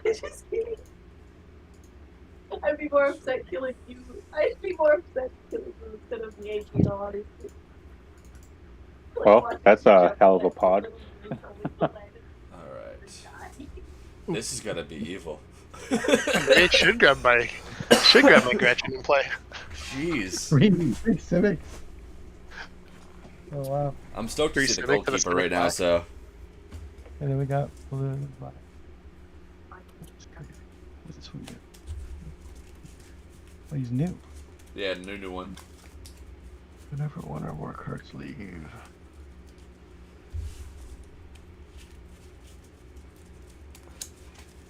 Just kidding. I'd be more upset killing you. I'd be more upset killing you instead of me, you know, honestly. Well, that's a hell of a pod. All right. This is gonna be evil. It should grab my Gretchen and play. Jeez. Three civics. Oh wow! I'm stoked to Three see the Civic to the goalkeeper right now. Civic So And then we got blue and black. What's this one do? Oh, he's new. yeah, new one. Whenever one or more cards leave.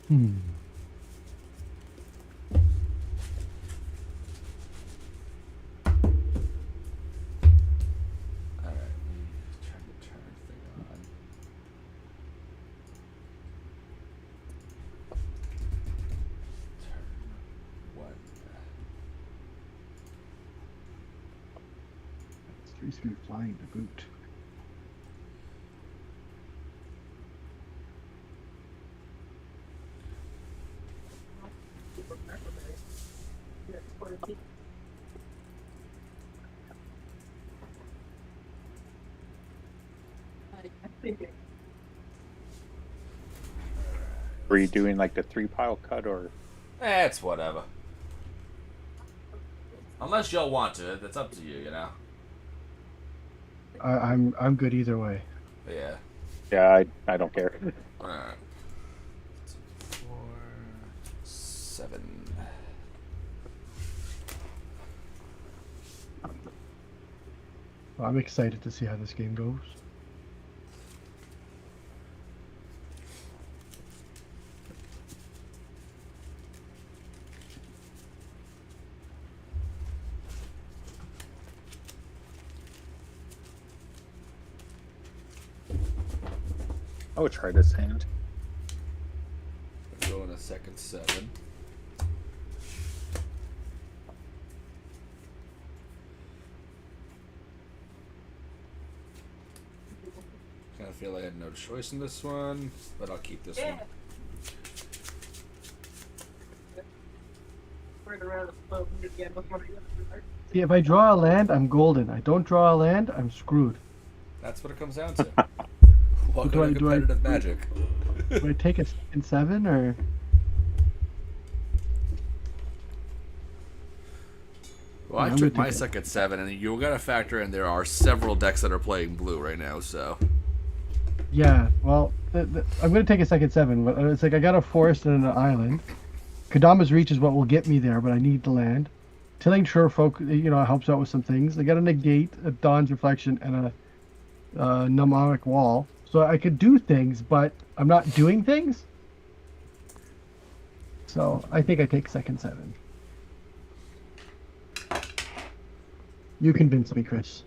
Hmm. All right, turn the turn thing on. Turn one. It's 3-3 flying to boot. Were you doing like the 3-pile cut or? It's whatever. Unless y'all want to, that's up to you. You know. I'm good either way. Yeah. Yeah, I don't care. All right. 4, 7. Well, I'm excited to see how this game goes. I would try this hand. Go in a second 7. Kind of feel like I had no choice in this one, but I'll keep this one. See, if I draw a land, I'm golden. I don't draw a land, I'm screwed. That's what it comes down to. Welcome Do I- to do I- competitive magic. Do I take a second 7 or? Well, I I'm took gonna my take it. second 7, and you got to factor in there are several decks that are playing blue right now. So Yeah, well, I'm going to take a second 7. But it's like I got a forest and an island. Kadama's Reach is what will get me there, but I need the land. Tilling Surefolk, helps out with some things. I got a Negate, a Dawn's Reflection, and a Mnemonic Wall. So I could do things, but I'm not doing things. So I think I take second 7. You convince me, Chris.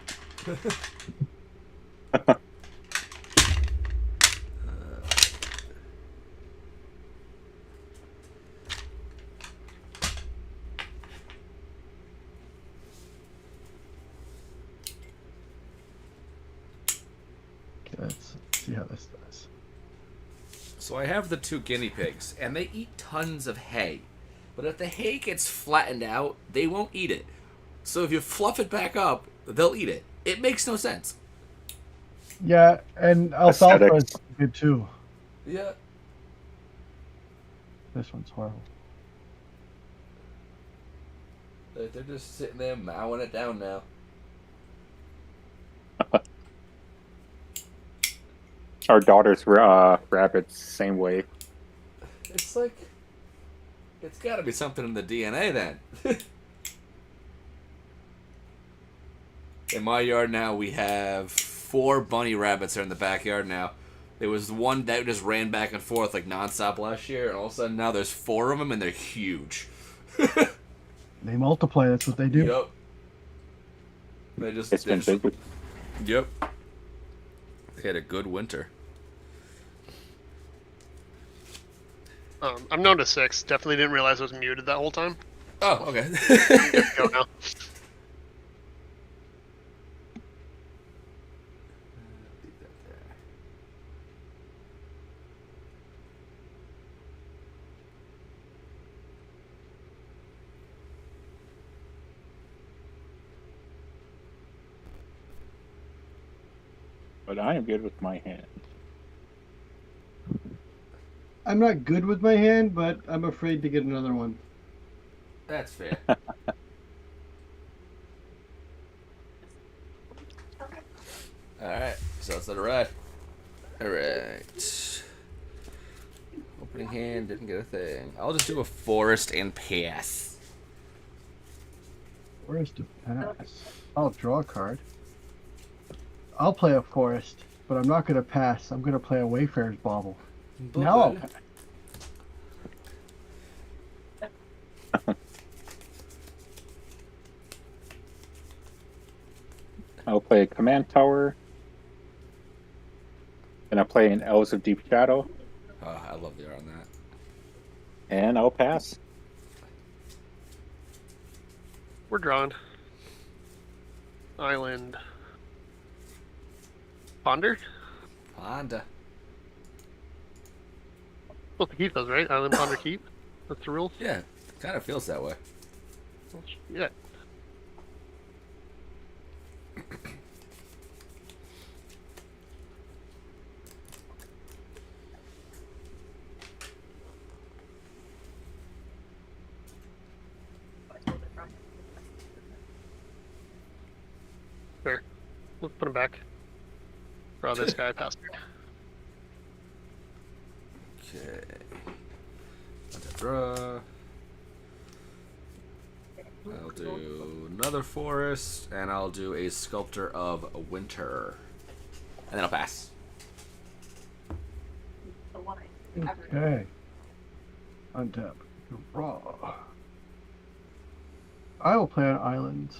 Okay, let's see how this does. So I have the 2 guinea pigs, and they eat tons of hay. But if the hay gets flattened out, they won't eat it. So if you fluff it back up, they'll eat it. It makes no sense. Yeah, and Alfalfa is good too. Yeah. This one's horrible. They're just sitting there mowing it down now. Our daughter's rabbits, same way. It's like, it's got to be something in the DNA then. In my yard now, we have 4 bunny rabbits are in the backyard now. There was one that just ran back and forth like nonstop last year, and all of a sudden now there's 4 of them, and they're huge. They multiply. That's what they do. Yep. They just. It's been big. Yep. They had a good winter. I'm known to 6. Definitely didn't realize I was muted that whole time. Oh, okay. Good to go now. But I am good with my hand. I'm not good with my hand, but I'm afraid to get another one. That's fair. Alright, so let's let it ride. Alright. Opening hand, didn't get a thing. I'll just do a forest and pass. Forest to pass. I'll draw a card. I'll play a forest, but I'm not going to pass. I'm going to play a Wayfarer's Bauble. Now I'll pass. I'll play a Command Tower. And I'll play an Elves of Deep Shadow. Oh, I love the art on that. And I'll pass. We're drawn. Island. Ponder? Honda. Supposed to keep those, right? Island, ponder, keep? That's the rules? Yeah, kind of feels that way. Well, yeah. Fair. Let's put him back. Draw this guy past me. Okay. Draw. I'll do another forest, and I'll do a Sculptor of Winter. And then I'll pass. Okay. Untap. Draw. I will play an island.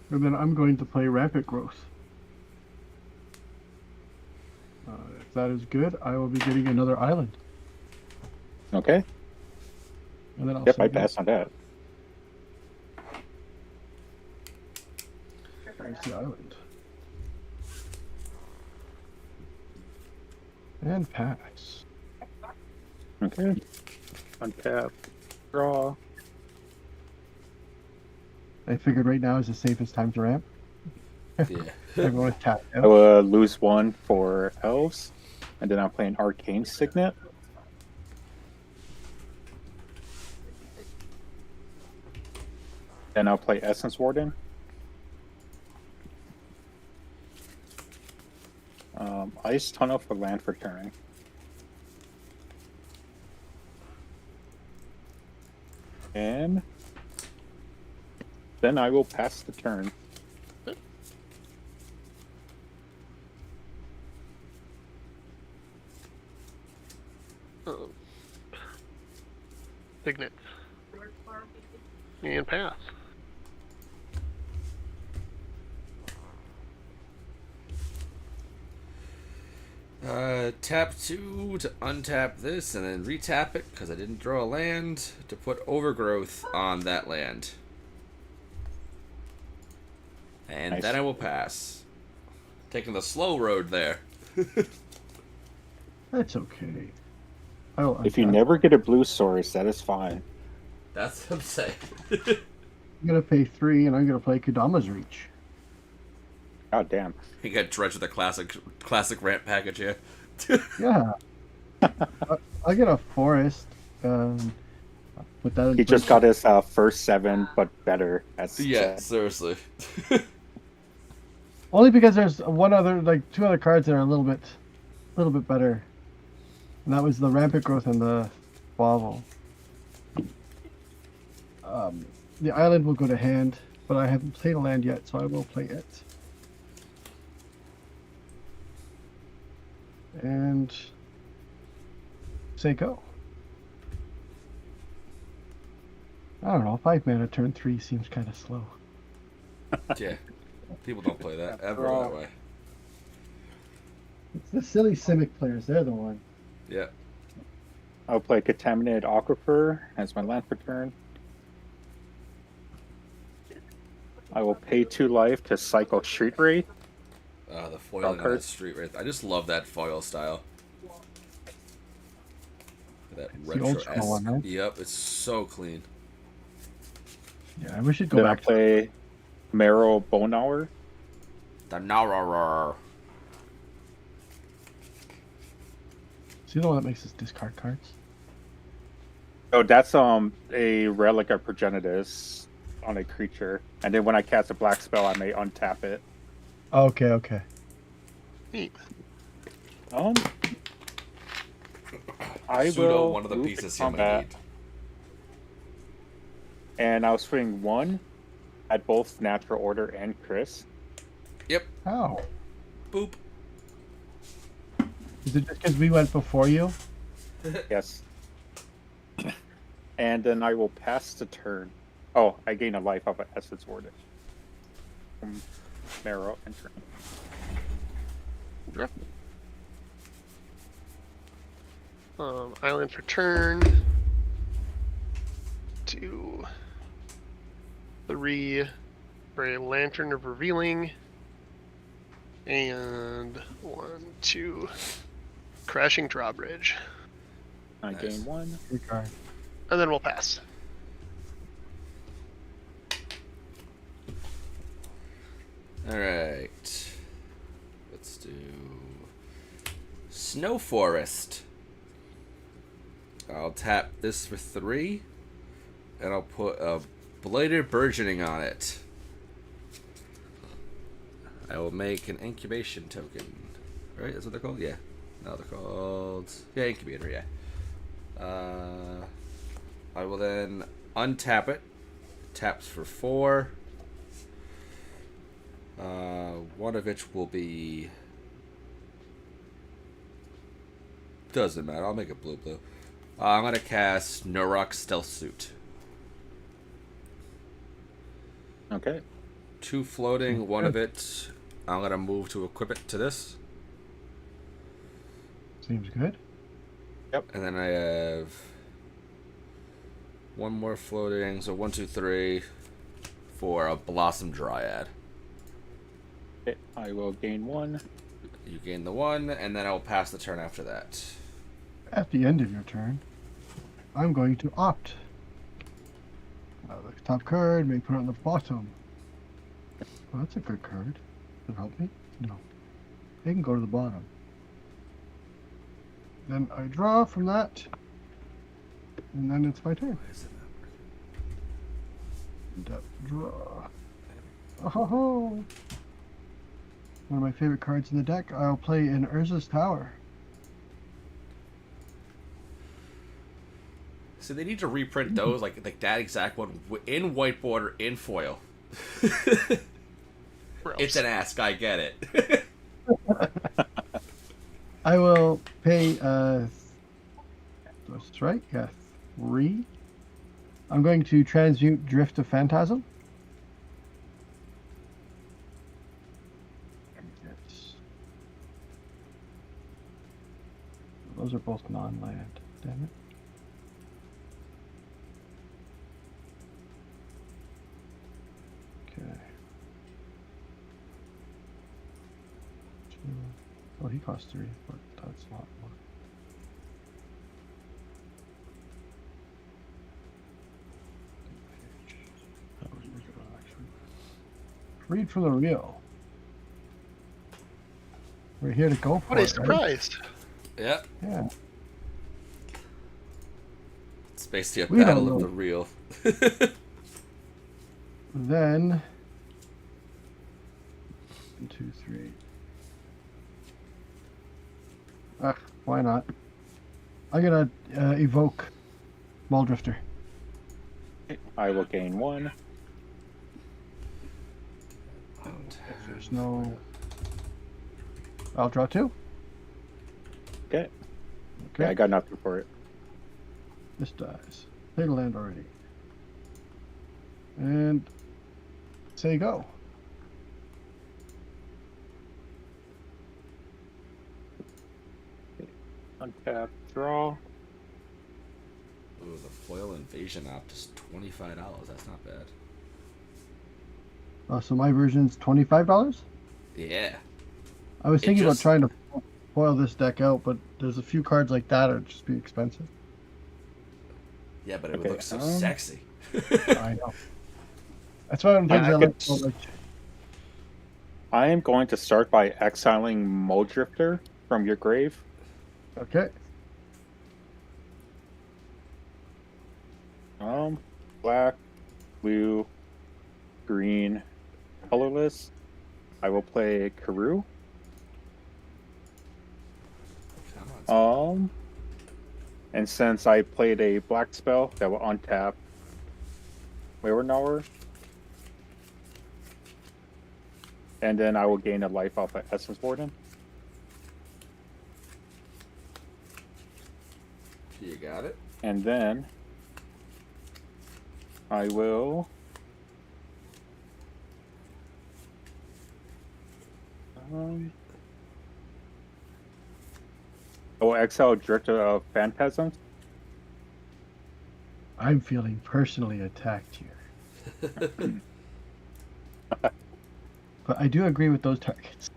And then I'm going to play Rapid Growth. If that is good, I will be getting another island. Okay. And then I'll Yep, say I pass on that. There's the island. And pass. Okay. Untap. Draw. I figured right now is the safest time to ramp. Yeah. Everyone is tapped I out. will lose one for Elves. And then I'll play an Arcane Signet. Then I'll play Essence Warden. Ice Tunnel for land for turn. And then I will pass the turn. Signet. And pass. Tap 2 to untap this, and then retap it, because I didn't draw a land, to put Overgrowth on that land. And Nice. then I will pass. Taking the slow road there. That's okay. I will If you untap. never get a blue source, that is fine. That's what I'm saying. I'm going to pay 3 and I'm going to play Kodama's Reach. God damn. You got Dredge with a classic ramp package here. Yeah. I'll get a forest. Put that in He just place. got his first 7, but better. That's Yeah, seriously. Only because there's one other, like 2 other cards that are a little bit better. And that was the Rampant Growth and the Bauble. The island will go to hand, but I haven't played a land yet, so I will play it. And say go. I don't know, 5 mana turn 3 seems kind of slow. Yeah. People don't play that ever that way. It's the silly Simic players, they're the one. Yeah. I'll play Contaminated Aquifer as my land for turn. I will pay 2 life to cycle Street Wraith. The foiling on that card. Street Wraith. I just love that foil style. That the old school one, retro-esque. right? Yep, it's so clean. Yeah, we should go Then I'll back. play Marrow Bone Hour. The Narrower. Is he the one that makes us discard cards? Oh, that's a relic of Progenitus on a creature, and then when I cast a black spell, I may untap it. Okay, okay. Neat. I Pseudo will one of the move pieces to you might combat, need. and I'll swing 1 at both Natural Order and Chris. Yep. How? Boop. Is it just because we went before you? Yes. And then I will pass the turn. Oh, I gain a life off of Essence Order. From Marrow entering. Sure. Island for turn. 2, 3 for a Lantern of Revealing. And 1, 2, Crashing Drawbridge. I Nice. gain 1. Good card. And then we'll pass. Alright. Let's do Snow Forest. I'll tap this for 3, and I'll put a Blighted Burgeoning on it. I will make an incubation token. Right? That's what they're called? Yeah. No, they're called... Yeah, incubator, yeah. I will then untap it. Taps for 4. One of which will be... Doesn't matter. I'll make it blue. I'm going to cast Nurok Stealth Suit. Okay. 2 floating, one of it. I'm going to move to equip it to this. Seems good. And then I have 1 more floating. So 1, 2, 3 for a Blossom Dryad. Okay, I will gain 1. You gain the 1, and then I'll pass the turn after that. At the end of your turn, I'm going to opt. The top card, may put it on the bottom. Well, that's a good card. Does it help me? No. It can go to the bottom. Then I draw from that, and then it's my turn. Why is it not working? Draw. Oh, one of my favorite cards in the deck. I'll play in Urza's Tower. So they need to reprint those, like that exact one, in white border, in foil. It's an ask, I get it. I will pay, that's right, yeah, 3. I'm going to transmute Drift of Phantasm. Those are both non-land, damn it. Okay. Oh, he costs 3, but that's not one. That was really good, actually. Read from the real. We're here to go for What a it, right? surprise! Yeah, Yeah. it's basically a We don't battle know. of the real. Then 1, 2, 3. Why not? I'm gonna evoke Muldrifter. I will gain 1. There's no. I'll draw 2. Okay. Okay. Yeah, I got nothing for it. This dies. Played a land already. And say go. Untap, draw. Ooh, the foil invasion opt is $25. That's not bad. So my version's $25. Yeah. I was thinking just- about trying to foil this deck out, but there's a few cards like that that'd just be expensive. Yeah, but it would Okay, look so sexy. I know. That's why I'm Yeah, thinking I I like could- so much. I am going to start by exiling Muldrifter from your grave. Okay. Black, blue, green, colorless. I will play Karoo. Come on. And since I played a black spell that will untap Wayward, and then I will gain a life off of Essence Warden. You got it. And then I will I will exile Director of Phantasms. I'm feeling personally attacked here. But I do agree with those targets.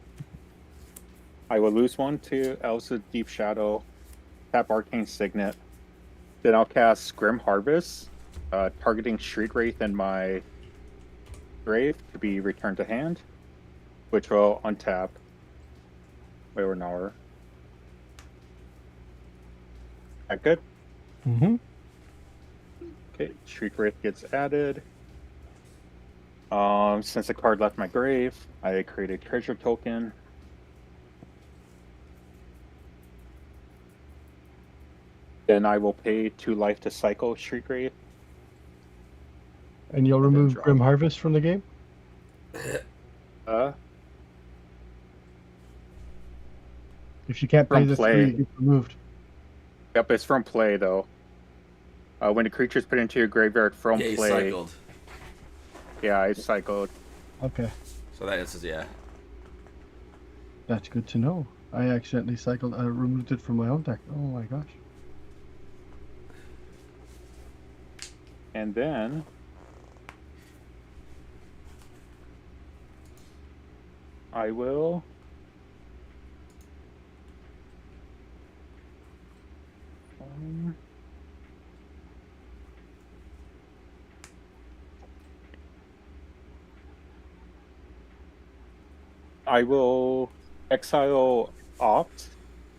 I will lose one to Elves of Deep Shadow, tap Arcane Signet. Then I'll cast Grim Harvest, targeting Shriek Wraith in my grave to be returned to hand, which will untap Wayward Knower. That good? Mm-hmm. Okay, Shriek Wraith gets added. Since the card left my grave, I create a treasure token. Then I will pay 2 life to cycle Shriek Wraith. And you'll And then remove draw. Grim Harvest from the game? If you can't play From the play. 3, it's removed. Yep, it's from play though. When the creature's put into your graveyard from Yeah, he play. cycled. Yeah, I cycled. Okay, So that answers yeah. that's good to know. I accidentally cycled, I removed it from my own deck. Oh my gosh. And then I will exile Opt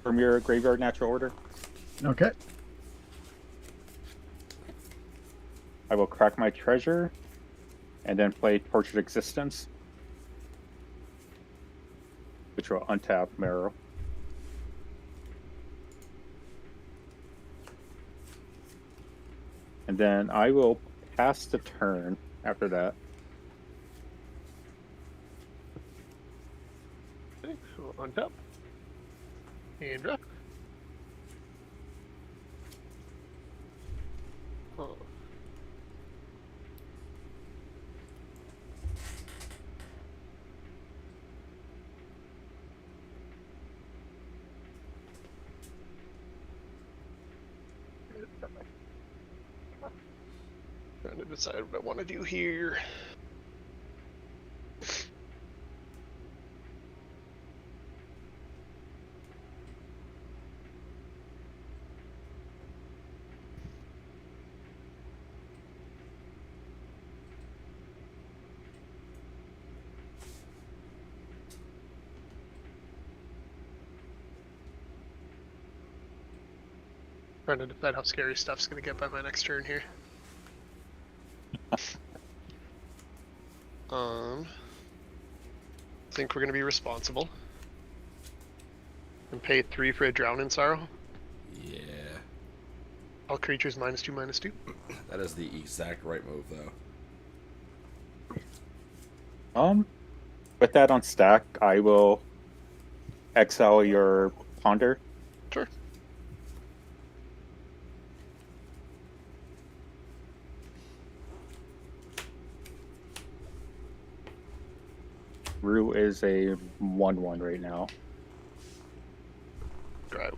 from your graveyard natural order. Okay. I will crack my treasure and then play Tortured Existence, which will untap Marrow. And then I will pass the turn after that. Okay, so on top. And drop. Oh. Trying to decide what I want to do here. Trying to decide how scary stuff's gonna get by my next turn here. Think we're gonna be responsible. And pay 3 for a Drown in Sorrow. Yeah. All creatures -2/-2. That is the exact right move, though. With that on stack, I will exile your Ponder. Sure. Rue is a 1/1 right now. Drive.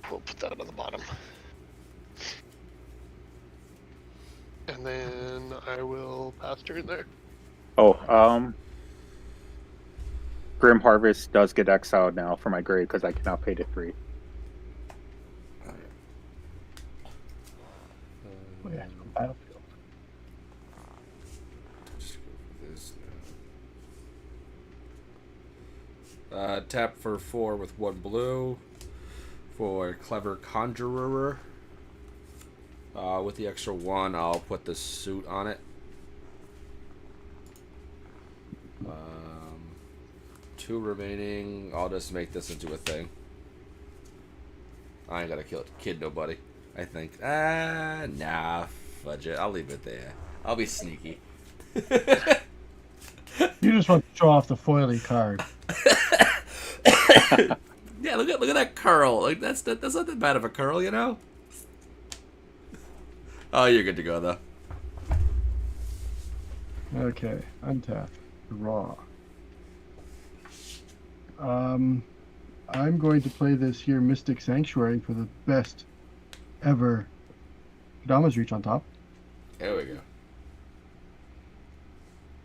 We'll put that on the bottom. And then I will pass turn there. Oh, Grim Harvest does get exiled now from my grave because I cannot pay to 3. Oh yeah, from Battlefield. Just go for this Tap for 4 with 1 blue for Clever Conjurer. With the extra 1, I'll put the suit on it. 2 remaining. I'll just make this into a thing. I ain't gotta kid nobody, I think. Nah, fudge it. I'll leave it there. I'll be sneaky. You just want to show off the foily card. Yeah, look at that curl. Like that's not that bad of a curl, you know. Oh, you're good to go though. Okay, untap. Draw. I'm going to play this here Mystic Sanctuary for the best ever Kodama's Reach on top. There we go.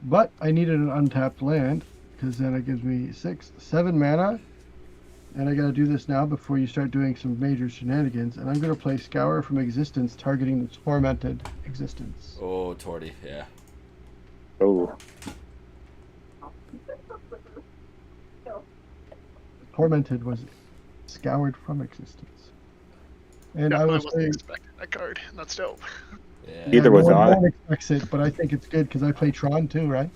But I needed an untapped land because then it gives me 7 mana. And I gotta do this now before you start doing some major shenanigans. And I'm gonna play Scour from Existence, targeting the Tormented Existence. Oh, Torty, yeah. Oh, Tormented was scoured from existence. And I Definitely will wasn't say, expecting that card. That's dope. Yeah. Neither no was one- I. No one expects it, but I think it's good because I play Tron too, right?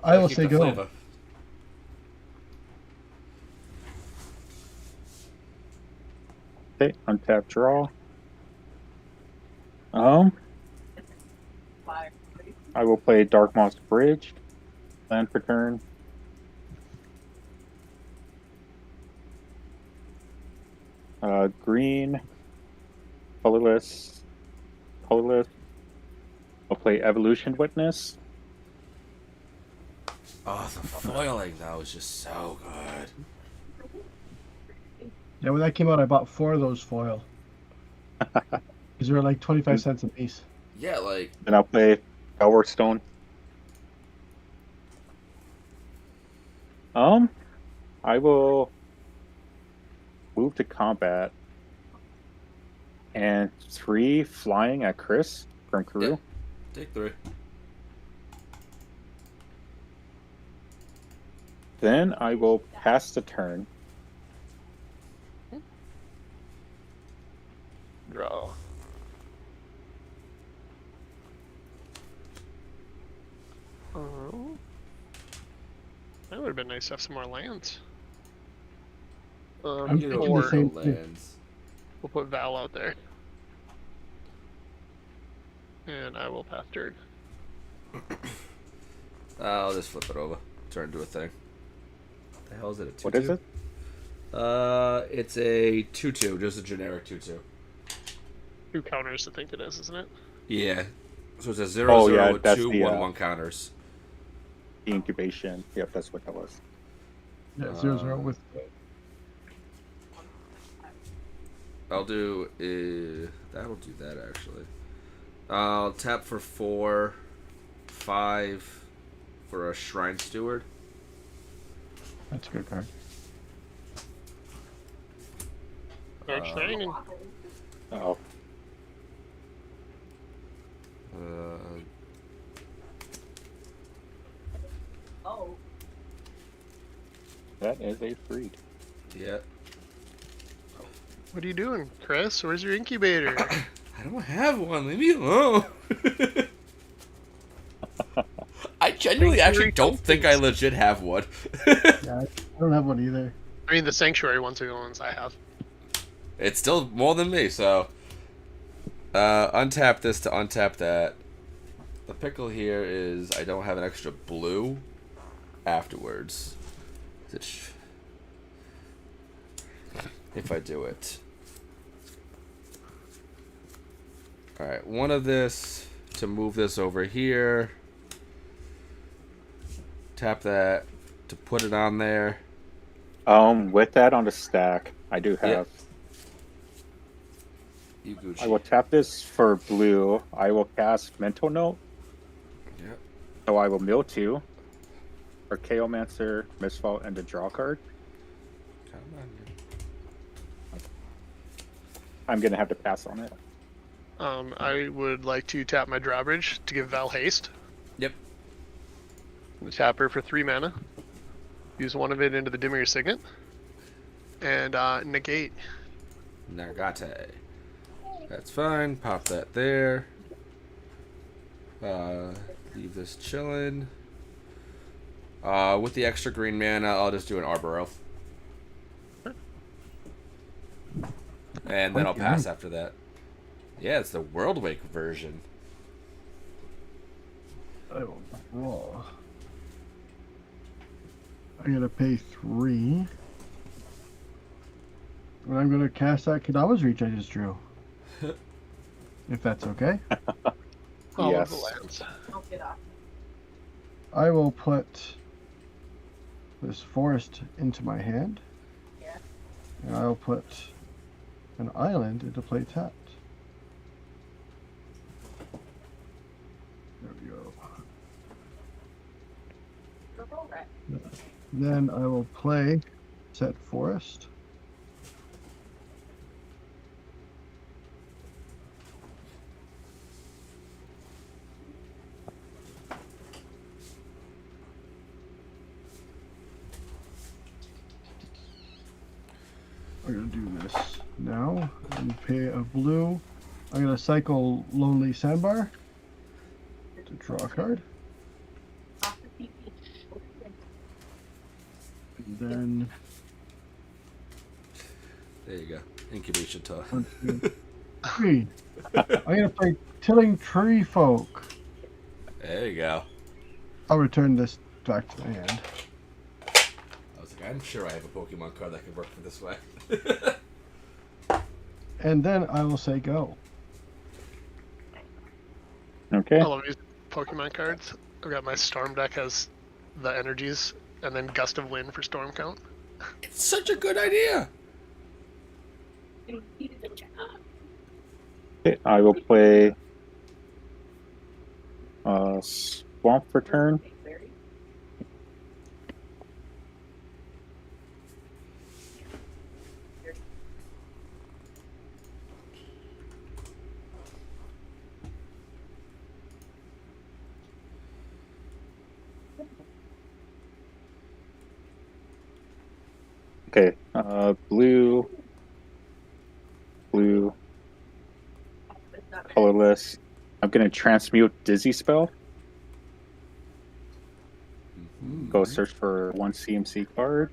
I will Keep say the go. flavor. Okay, untap, draw. Fire. I will play Dark Moss Bridge. Land for turn. Green. Colorless. Colorless. I'll play Evolution Witness. Oh, the foiling though is just so good. Yeah, when that came out, I bought 4 of those foil. Because they were like 25 cents a piece. Yeah, like Then I'll play Galwork Stone. I will move to combat. And 3 flying at Chris from Karoo. Yeah. Take 3. Then I will pass the turn. Draw. Oh. That would have been nice to have some more lands. I'm You thinking know, the same four thing. lands. We'll put Val out there. And I will pass turn. I'll just flip it over. Turn into a thing. What the hell is it? A 2/2? What is it? It's a 2/2, just a generic 2/2. 2 counters, I think it is, isn't it? Yeah. So it's a 0/0 Oh, yeah, with that's 2 the, 1/1 counters. The incubation. Yep, that's what that was. Yeah, 0/0 with. I'll do that'll do that actually. I'll tap for 4, 5 for a Shrine Steward. That's a good card. Card shining. Oh, Uh, Oh, that is a freak. yeah. What are you doing, Chris? Where's your incubator? I don't have one. Leave me alone. I genuinely actually don't think I legit have one. Yeah, I don't have one either. I mean, the Sanctuary ones are the ones I have. It's still more than me, so untap this to untap that. The pickle here is I don't have an extra blue afterwards. If I do it. Alright, one of this to move this over here. Tap that to put it on there. With that on the stack, I do have. You Gucci. I will tap this for blue. I will cast Mental Note. Yep. So I will mill 2. For Chaomancer, Misfault, and the draw card. Come on, man. I'm gonna have to pass on it. I would like to tap my drawbridge to give Val haste. Yep. Tap her for 3 mana. use one of it into the Dimir Signet, and negate. Nargate. That's fine. Pop that there. Leave this chilling. With the extra green mana, I'll just do an Arbor Elf. And then I'll pass after that. Yeah, it's the World Wake version. I will draw. I'm gonna pay 3. And I'm gonna cast that Kadama's Reach I just drew. If that's okay. All Yes. of the lands. I'll get off. I will put this forest into my hand. Yeah. And I'll put an island into play tapped. There we go. Purple, red. Then I will play set forest. I'm gonna do this now and pay a blue. I'm gonna cycle Lonely Sandbar to draw a card. Off the TP. And then There you go. Incubation time. 1, 2, 3. I'm gonna play Tilling Tree Folk. There you go. I'll return this back to my hand. I was like, I'm sure I have a Pokemon card that could work for this way. And then I will say go. Okay. I love these Pokemon cards. I've got my Storm deck has the energies, and then Gust of Wind for Storm count. It's such a good idea. You needed the chat. Okay, I will play Swamp for turn. Very. Okay, blue, It's not colorless. I'm gonna transmute Dizzy spell. Go search for one CMC card.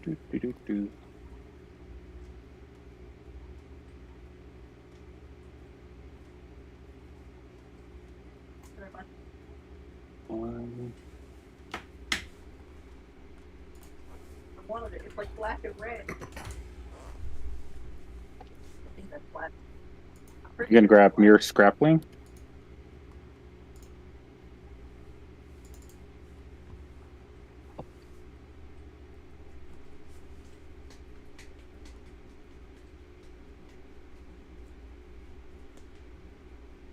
Do, do, do, do. very much. One of it. It's like black and red. I think that's black. You're gonna grab Mirror Scrappling.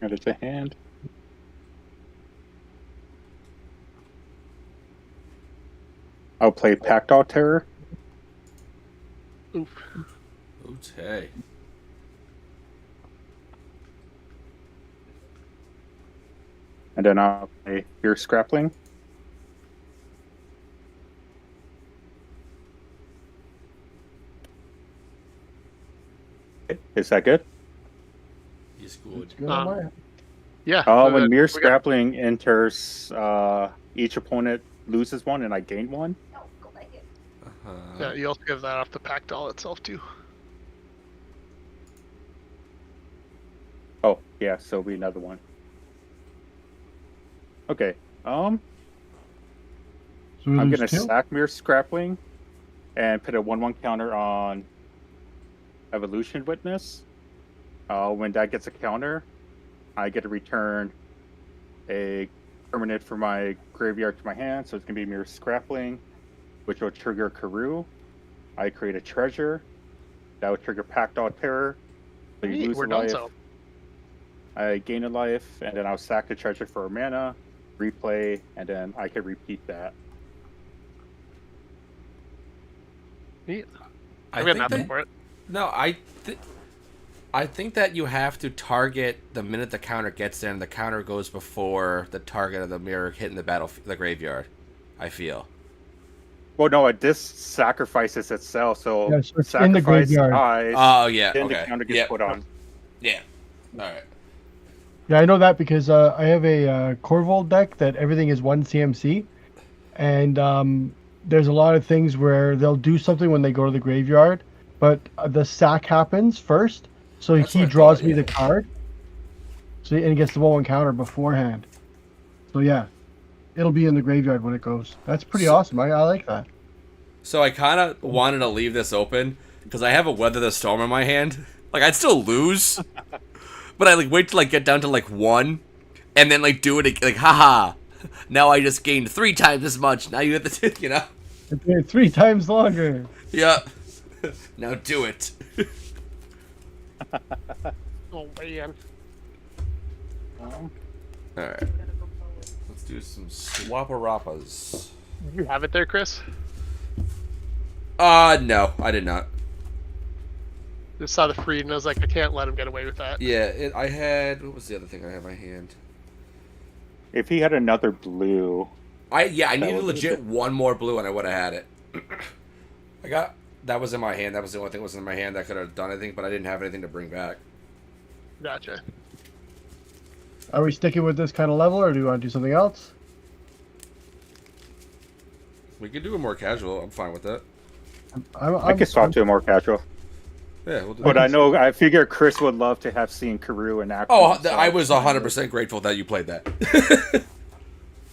Add it to hand. I'll play Packed Terror. Oof. Okay. And then I'll play Mirror Scrappling. Is that good? He's good. It's good on my Yeah. Oh, we when got- Mirror we got- Scrappling enters, each opponent loses one and I gain one. No, go back in. Yeah, you also give that off the pack doll itself too. Oh, yeah, so it'll be another one. Okay, So I'm there's gonna two? sack Mirror Scrappling and put a 1/1 counter on Evolution Witness. When that gets a counter, I get to return a permanent from my graveyard to my hand, so it's gonna be Mirror Scrappling, which will trigger Karoo. I create a treasure that will trigger Packed Terror. So you Neat, lose we're a done life. so. I gain a life, and then I'll sack the treasure for a mana, replay, and then I can repeat that. Neat. I We got think nothing that, for it. no, I think that you have to target the minute the counter gets there, and the counter goes before the target of the mirror hitting the graveyard. I feel. Well, no, this sacrifices itself, so Yeah, so it's in the sacrifice graveyard. dies, Oh yeah. then Okay. the counter gets Yep. put on. Yeah. All right. Yeah, I know that because I have a Corvold deck that everything is 1 CMC, and there's a lot of things where they'll do something when they go to the graveyard, but the sack happens first, so That's he what I draws thought, me yeah. the card, so and he gets the 1/1 counter beforehand. So yeah, it'll be in the graveyard when it goes. That's pretty awesome. I like that. So I kind of wanted to leave this open because I have a Weather the Storm in my hand. Like I'd still lose, but I like wait till I get down to like 1, and then like do it like haha. Now I just gained 3 times as much. Now you get the you know. Okay, 3 times longer. Yeah. Now do it. Oh man. All right. Let's do some swappa-rappas. You have it there, Chris? No, I did not. Just saw the freed and I was like, I can't let him get away with that. Yeah, I had. What was the other thing I had in my hand? If he had another blue, I needed was legit one more blue, and I would have had it. That was in my hand. That was the only thing that was in my hand that could have done anything, but I didn't have anything to bring back. Gotcha. Are we sticking with this kind of level, or do you want to do something else? We could do a more casual. I'm fine with that. I could swap to a more casual. Yeah, we'll do But that. I figure Chris would love to have seen Karoo in action. Oh, so- I was 100% grateful that you played that.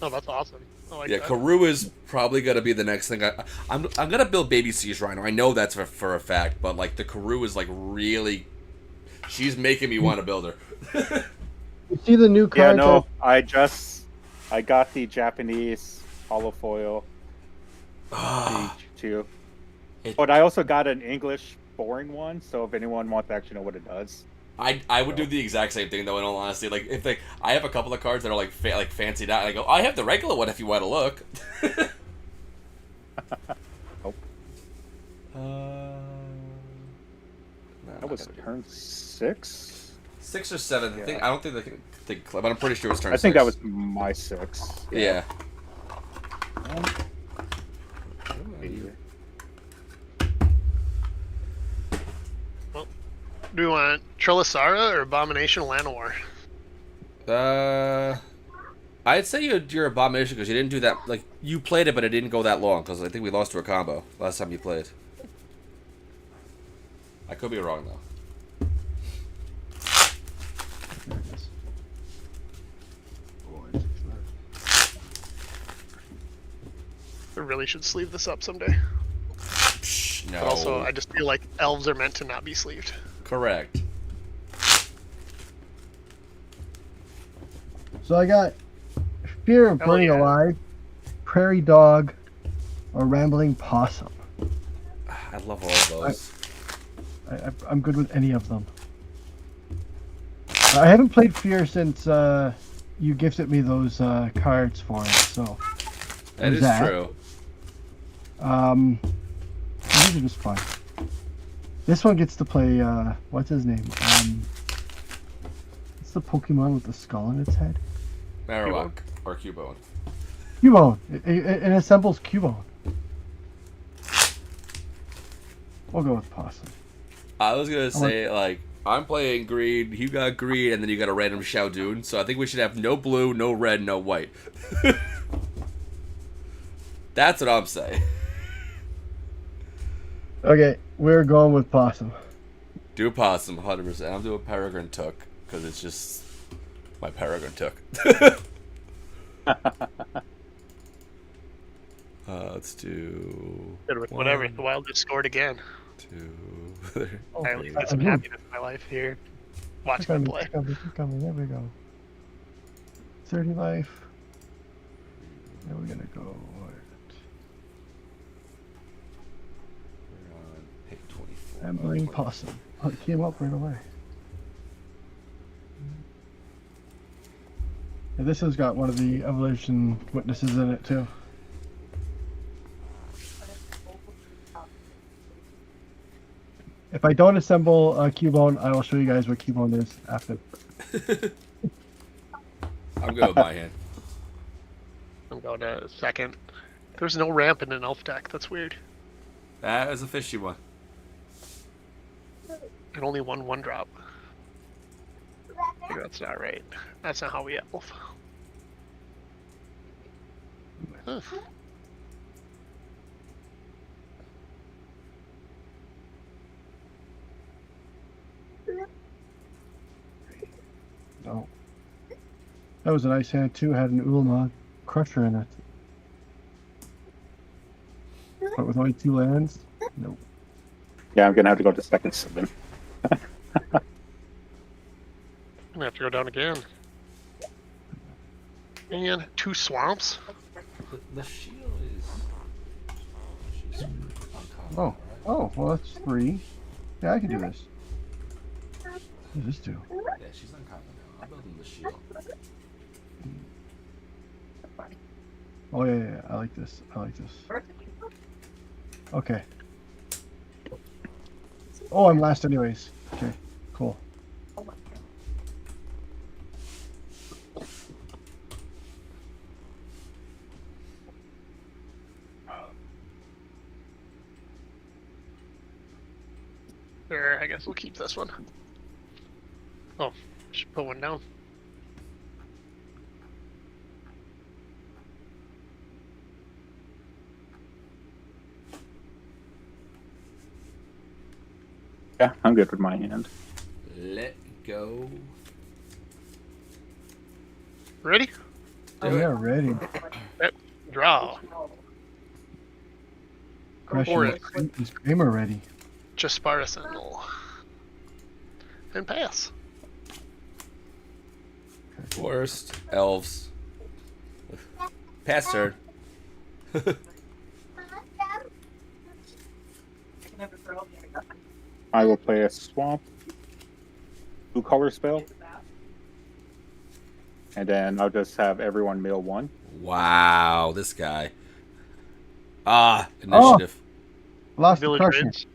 Oh, that's awesome. I like Yeah, that. Karoo is probably gonna be the next thing. I'm gonna build Baby Siege Rhino. I know that's for a fact, but like the Karoo is like really, she's making me want to build her. You see the new Yeah, card? no, I got the Japanese holofoil Siege too. But I also got an English boring one, so if anyone wants to actually know what it does. I would do the exact same thing though. In all honesty, like if I have a couple of cards that are like fancied out, and I go, I have the regular one if you want to look. Nope. No, That was turn 6? 6 or 7. Yeah. I don't think they can think, but I'm pretty sure it was turn. I think 6. that was my 6. Yeah. Do we want Trilisara or Abomination Llanowar? I'd say you're Abomination because you didn't do that. Like you played it, but it didn't go that long because I think we lost to a combo last time you played. I could be wrong though. I really should sleeve this up someday. Psh, no. But also, I just feel like elves are meant to not be sleeved. Correct. So I got Fear of Hell Burning yeah. Alive, Prairie Dog, or Rambling Possum. I love all of those. I'm good with any of them. I haven't played Fear since you gifted me those cards for it, so That is that. true. these are just fun. This one gets to play what's his name? It's the Pokemon with the skull on its head. Marowak or Cubone. Cubone. It assembles Cubone. We'll go with Possum. I was gonna say like I'm playing green, you got green, and then you got a random Showdoon. So I think we should have no blue, no red, no white. That's what I'm saying. Okay, we're going with Possum. Do Possum, 100%. I'm doing Peregrine Took because it's just my Peregrine Took. Let's do Good with whatever. one, The Wild just scored again. 2. I at least get I some do. happiness in my life here. Watching them play. Coming. There we go. 30 life. Now we're gonna go. We're on pick 24. Rambling Possum. Oh, it came up right away. Yeah, this has got one of the evolution witnesses in it too. If I don't assemble Cubone, I will show you guys what Cubone is after. I'm good with my hand. I'm going to second. There's no ramp in an elf deck. That's weird. That was a fishy one. And only one drop. Maybe that's not right. That's not how we elf. Huh. No. That was a nice hand too. Had an Ulma Crusher in it. But with only 2 lands, nope. Yeah, I'm gonna have to go to second 7. I'm gonna have to go down again. And 2 swamps. The shield is. She's uncommon, Oh, right? oh, well that's 3. Yeah, I can do this. What does this do? Yeah, she's uncommon now. I'm building the shield. Oh yeah, I like this. I like this. Okay. Oh, I'm last anyways. Okay, cool. There, I guess we'll keep this one. Oh, should put one down. Yeah, I'm good with my hand. Let go. Ready? Oh, yeah, ready. Draw. Question: is Kramer ready? Just Spartasentinel. And pass. Forest, elves. Pass turn. I will play a swamp, 2 color spell, and then I'll just have everyone mill 1. Wow, this guy. Initiative. Lost the Village Crusher. Raids.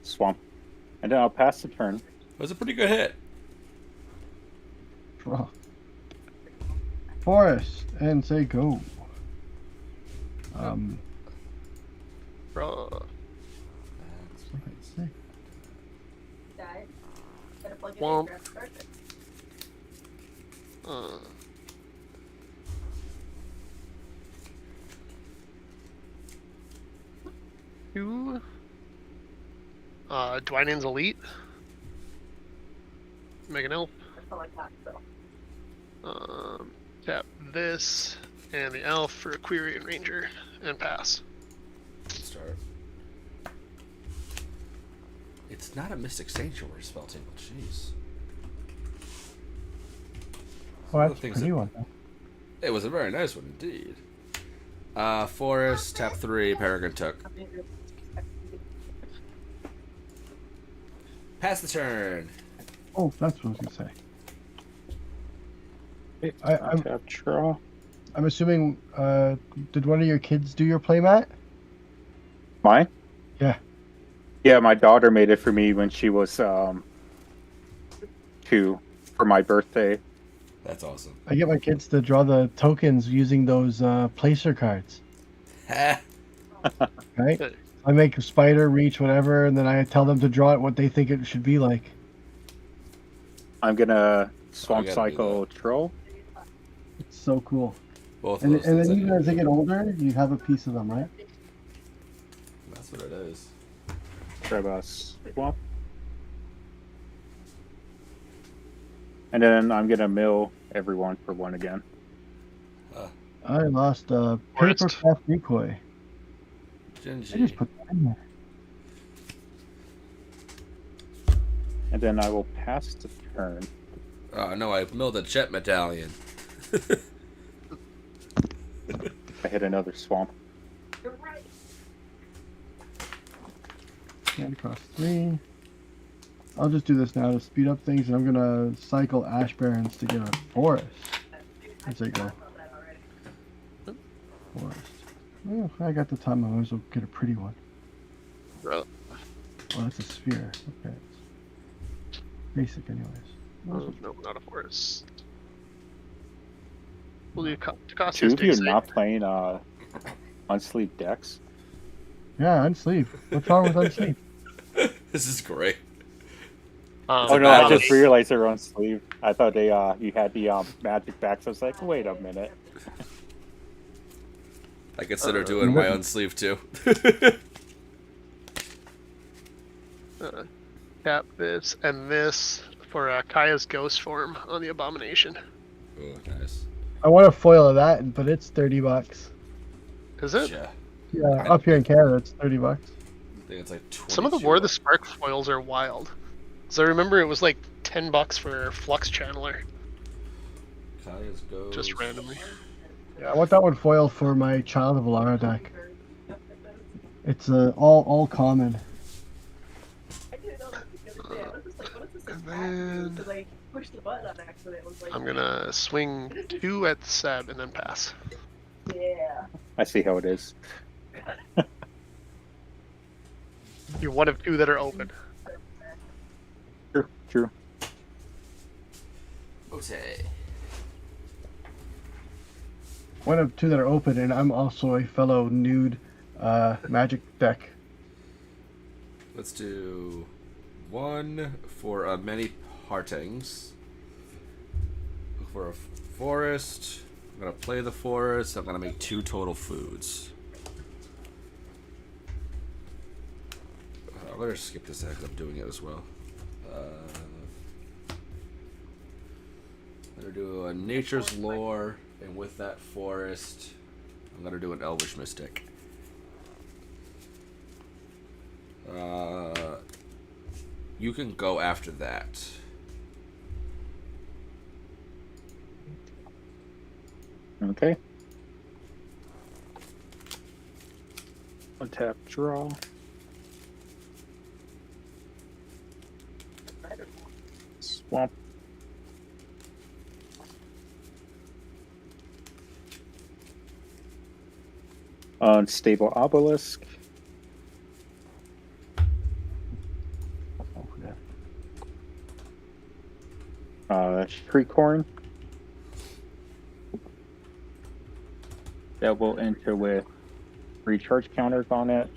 Swamp, and then I'll pass the turn. It was a pretty good hit. Draw. Forest and say go. Draw. Let's see. Womp. Two. Dwynen's Elite. Make an elf. Tap this and the elf for a Query and Ranger and pass. Good start. It's not a Mystic Sanctuary spell table. Jeez. Oh, that's a things pretty that- one. It was a very nice one indeed. Forest, tap 3, Peregrine took. Pass the turn. Oh, that's what I was gonna say. I'm Tap draw. I'm assuming. Did one of your kids do your playmat? Mine? Yeah. Yeah, my daughter made it for me when she was 2 for my birthday. That's awesome. I get my kids to draw the tokens using those placer cards. Ha! Right? I make a spider, reach, whatever, and then I tell them to draw it what they think it should be like. I'm gonna swamp gotta do cycle troll. It's so cool. Both of And those then things I even need as to they do. get older, you have a piece of them, right? That's what it is. Grab a swamp. And then I'm gonna mill everyone for 1 again. I lost a Forest. papercraft decoy. I just Genji. put that in there. And then I will pass the turn. Oh no, I milled a jet medallion. I hit another swamp. And across 3. I'll just do this now to speed up things, and I'm gonna cycle Ash Barrens to get a forest. As they go. Forest. Oh, I got the time. I might as well get a pretty one. Draw. Oh, that's a sphere. Okay. Basic, anyways. No, not a forest. We'll do Takasia's Two of you dig site. not playing unsleeved decks. Yeah, unsleeve. What's wrong with unsleeve? This is great. Oh a no, I bad just ace. realized they were unsleeved. I thought they you had the magic backs. I was like, wait a minute. I consider doing my own sleeve too. Tap this and this for Kaya's ghost form on the abomination. Oh, nice. I want a foil of that, but it's $30. Is it? Yeah. Yeah, up here in Canada, it's $30. I think it's like 22. Some of the War of the Spark foils are wild. So I remember it was like $10 for Flux Channeler, Kaya's goes. just randomly. Yeah, I want that one foiled for my Child of Alara deck. It's all common. I didn't know that the other day. I was just like, what is this? And attack then- do? Because I pushed the button on accident. It was like, I'm gonna swing 2 at Seb and then pass. yeah. I see how it is. You're one of 2 that are open. True, true. Okay. One of 2 that are open, and I'm also a fellow nude magic deck. Let's do 1 for many partings. Look for a forest. I'm gonna play the forest. I'm gonna make 2 total foods. I'm gonna skip this because I'm doing it as well. I'm gonna do a nature's lore, and with that forest, I'm gonna do an elvish mystic. You can go after that. Okay. Untap, draw. Swamp. Unstable obelisk. Oh, yeah. Treecorn. That will enter with recharge counters on it.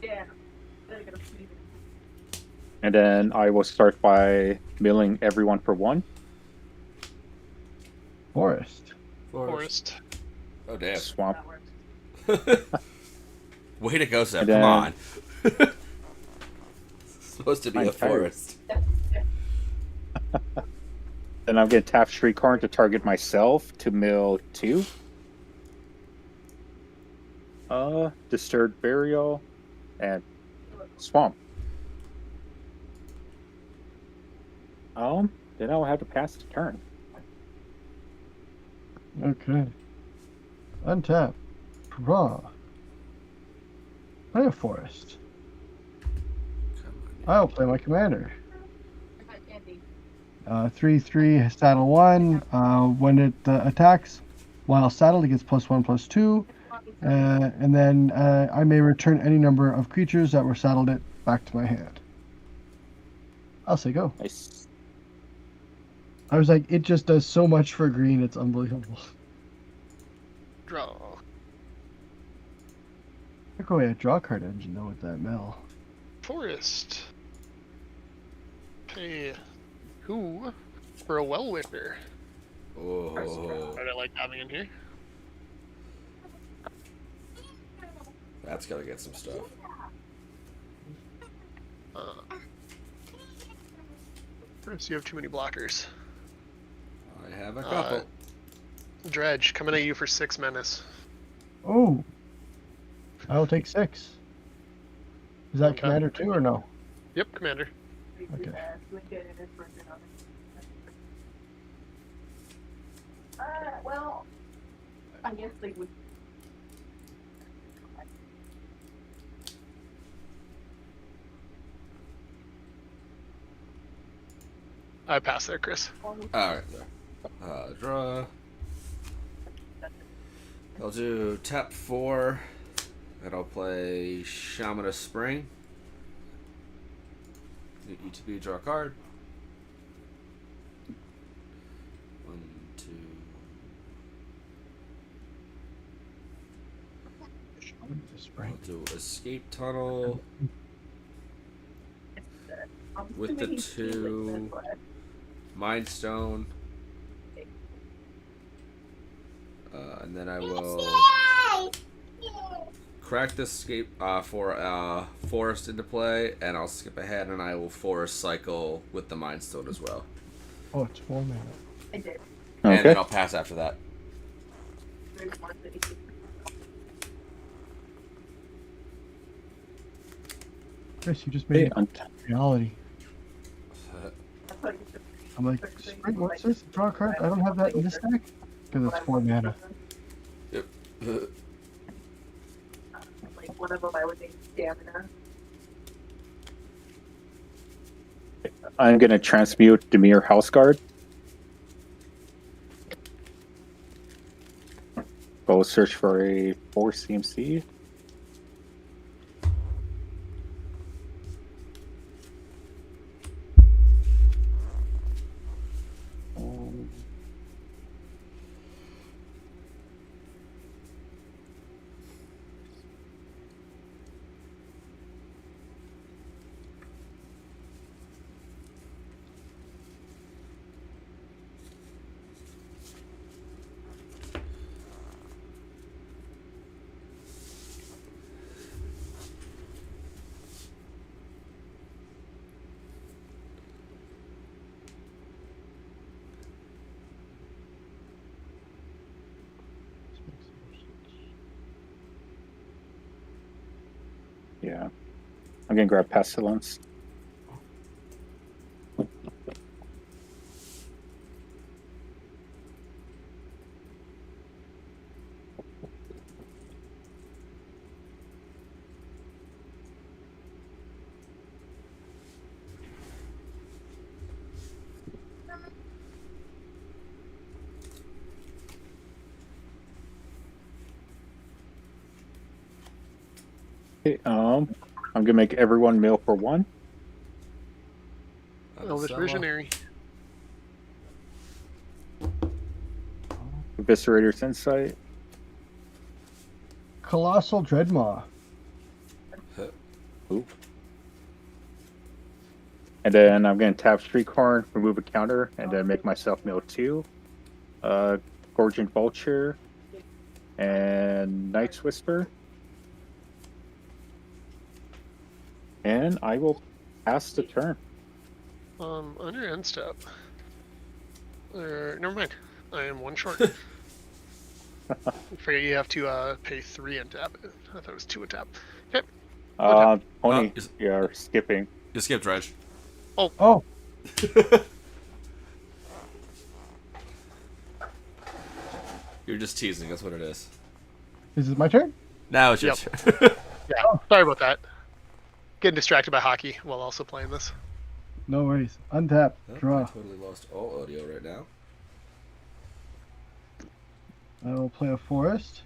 Yeah. Then I gotta sleep. And then I will start by milling everyone for 1. Forest. Forest. Oh damn! Swamp. That works. Way to go, Seb. And Come on. then- It's supposed to be I'm a tired. forest. Then I'm going to tap Treecorn to target myself to mill 2. Disturbed Burial and Swamp. Then I'll have to pass the turn. Okay. Untap. Draw. Play a forest. I'll play my commander. I got candy. 3/3 saddle 1. When it attacks, while saddled, it gets +1/+2. And then I may return any number of creatures that were saddled it back to my hand. I'll say go. Nice. I was like, it just does so much for green, it's unbelievable. Draw. Took away a draw card engine though with that mill. Forest. Pay 2 for a well wisher. Oh. I don't like having in here. That's gotta get some stuff. First, you have too many blockers. I have a couple. Dredge, coming at you for 6 menace. Oh! I'll take 6. Is that Okay. commander 2 or no? Yep, commander. Okay. Well, I guess they would. I pass there, Chris. Alright, there. Draw. I'll do tap 4. And I'll play Shaman of Spring. ETB, draw a card. 1, 2. I'll do Escape Tunnel with the 2 Mind Stone. And then I will crack the escape for Forest into play, and I'll skip ahead and I will Forest Cycle with the Mind Stone as well. Oh, it's 4 mana. I did. And Okay. then I'll pass after that. Chris, you just made it Okay, reality. I'm like, Spring, what's this? Draw a card? I don't have that in this deck? Because it's 4 mana. Yep. Like one of them, I would think stamina. I'm gonna transmute Demir Houseguard. Go search for a 4 CMC. Yeah. I'm gonna grab Pestilence. Okay, I'm gonna make everyone mill for 1. Elvish Visionary. Eviscerator's Insight. Colossal Dreadmaw. Ooh. And then I'm gonna tap Streetcar, remove a counter, and then make myself mill 2. Gorgent Vulture and Night's Whisper. And I will pass the turn. On your end step. Never mind. I am 1 short. Forget you have to pay 3 and tap. I thought it was 2 and tap. Okay. Pony, is- you're skipping. You skipped, Reg. Oh, You're just teasing, that's what it is. is it my turn? Now it's your Yep. turn. Yeah. Sorry about that. Getting distracted by hockey while also playing this. No worries. Untap. Oh, I Draw. totally lost all audio right now. I will play a Forest.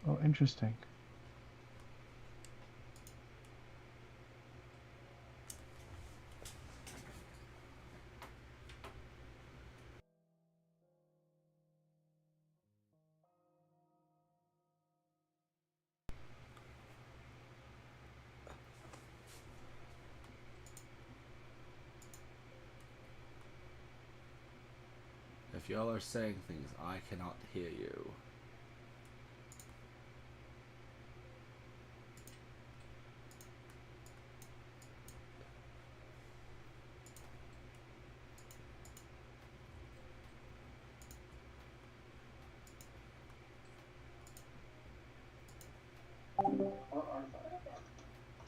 Oh, interesting. If y'all are saying things, I cannot hear you.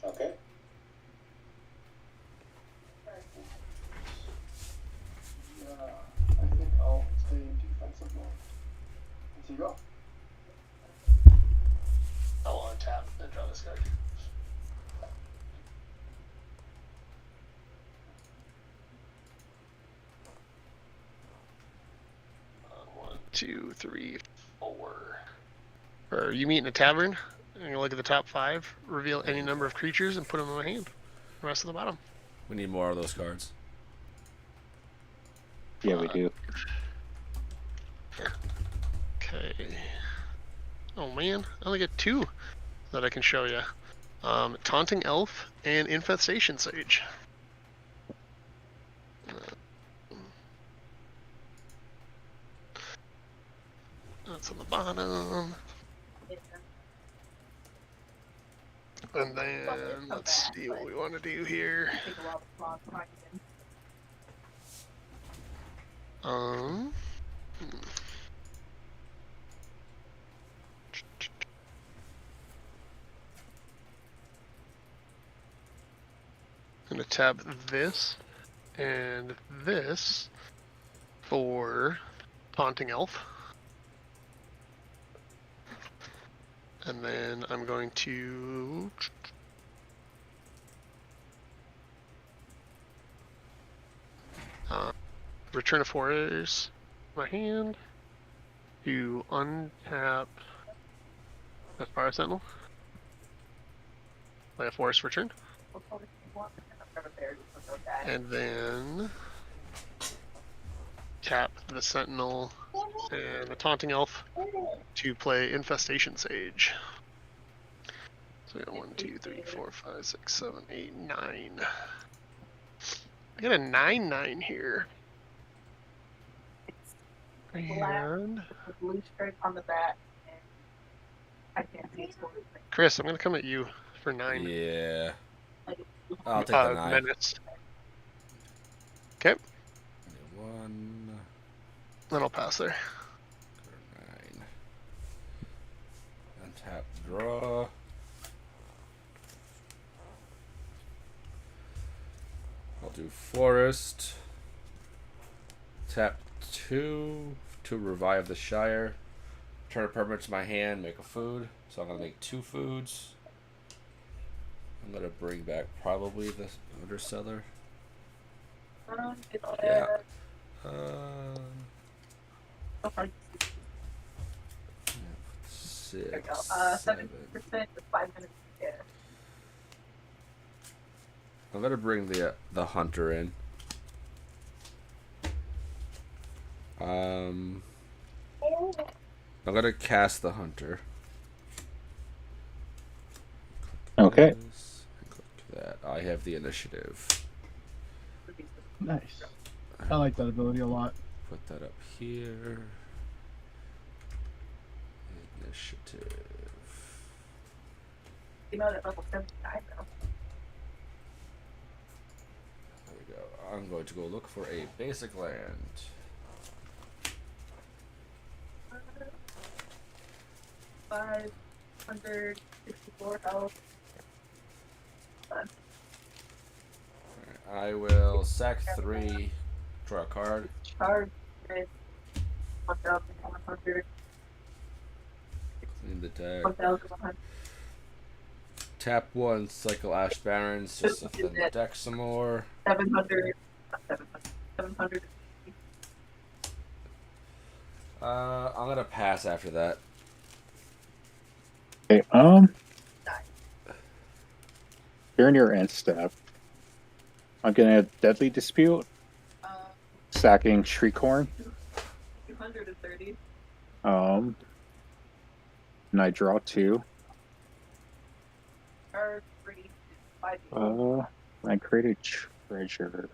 Okay. I think I'll stay defensive mode. Let's see go. I'll untap and draw this card. One, two, three, four. Or you meet in a tavern, and you look at the top 5, reveal any number of creatures, and put them in my hand. The rest of the bottom. We need more of those cards. Yeah, we do. Okay. Oh man, I only get 2 that I can show you. Taunting Elf and Infestation Sage. That's on the bottom. And then let's see what we want to do here. Take a while to spawn, find it. Um. I'm gonna tap this and this for Taunting Elf. And then I'm going to return a force my hand to untap that Fire Sentinel. Play a forest return. And then tap the Sentinel and the Taunting Elf to play Infestation Sage. So we got 1, 2, 3, 4, 5, 6, 7, 8, 9. I got a 9/9 here. And With blue stripe on the back, and I can't see it's going. Chris, I'm gonna come at you for 9. Yeah. I'll take the 9. Menace. Okay, 1. then I'll pass there. 9. Untap, draw. I'll do forest. Tap 2 to revive the Shire. Turn a permanent to my hand, make a food. So I'm gonna make 2 foods. I'm gonna bring back probably the Underseller. It's Yeah. so hard. 6, There we go. 7. 70% with 5 minutes to get. I'm gonna bring the hunter in. I'm gonna cast the hunter. Okay. This, and click that. I have the initiative. Nice. I like that ability a lot. Put that up here. Initiative. You know that level 79 though. There we go. I'm going to go look for a basic land. 564 health. Alright, I will sack 3, draw a card. Charge is 1,100. Clean the deck. 1,100. Tap 1, cycle Ash Barrens, just to thin the deck some more. 700. Not 700. 700. I'm gonna pass after that. Okay. During your end step, I'm gonna Deadly Dispute, sacking Shriekhorn. 230. And I draw 2. Charge 3. 5. I create a treasure.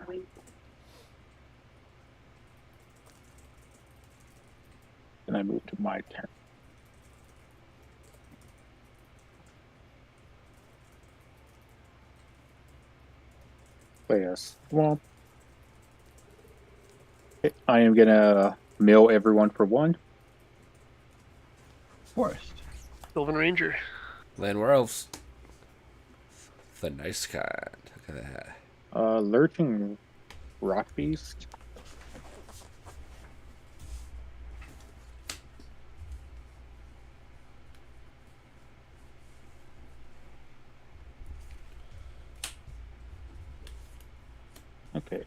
And I move to my turn. Play a swamp. I am gonna mill everyone for 1. Forest. Sylvan Ranger. Land Werewolves. The nice kind. Look at that. Lurching Rock Beast. Okay,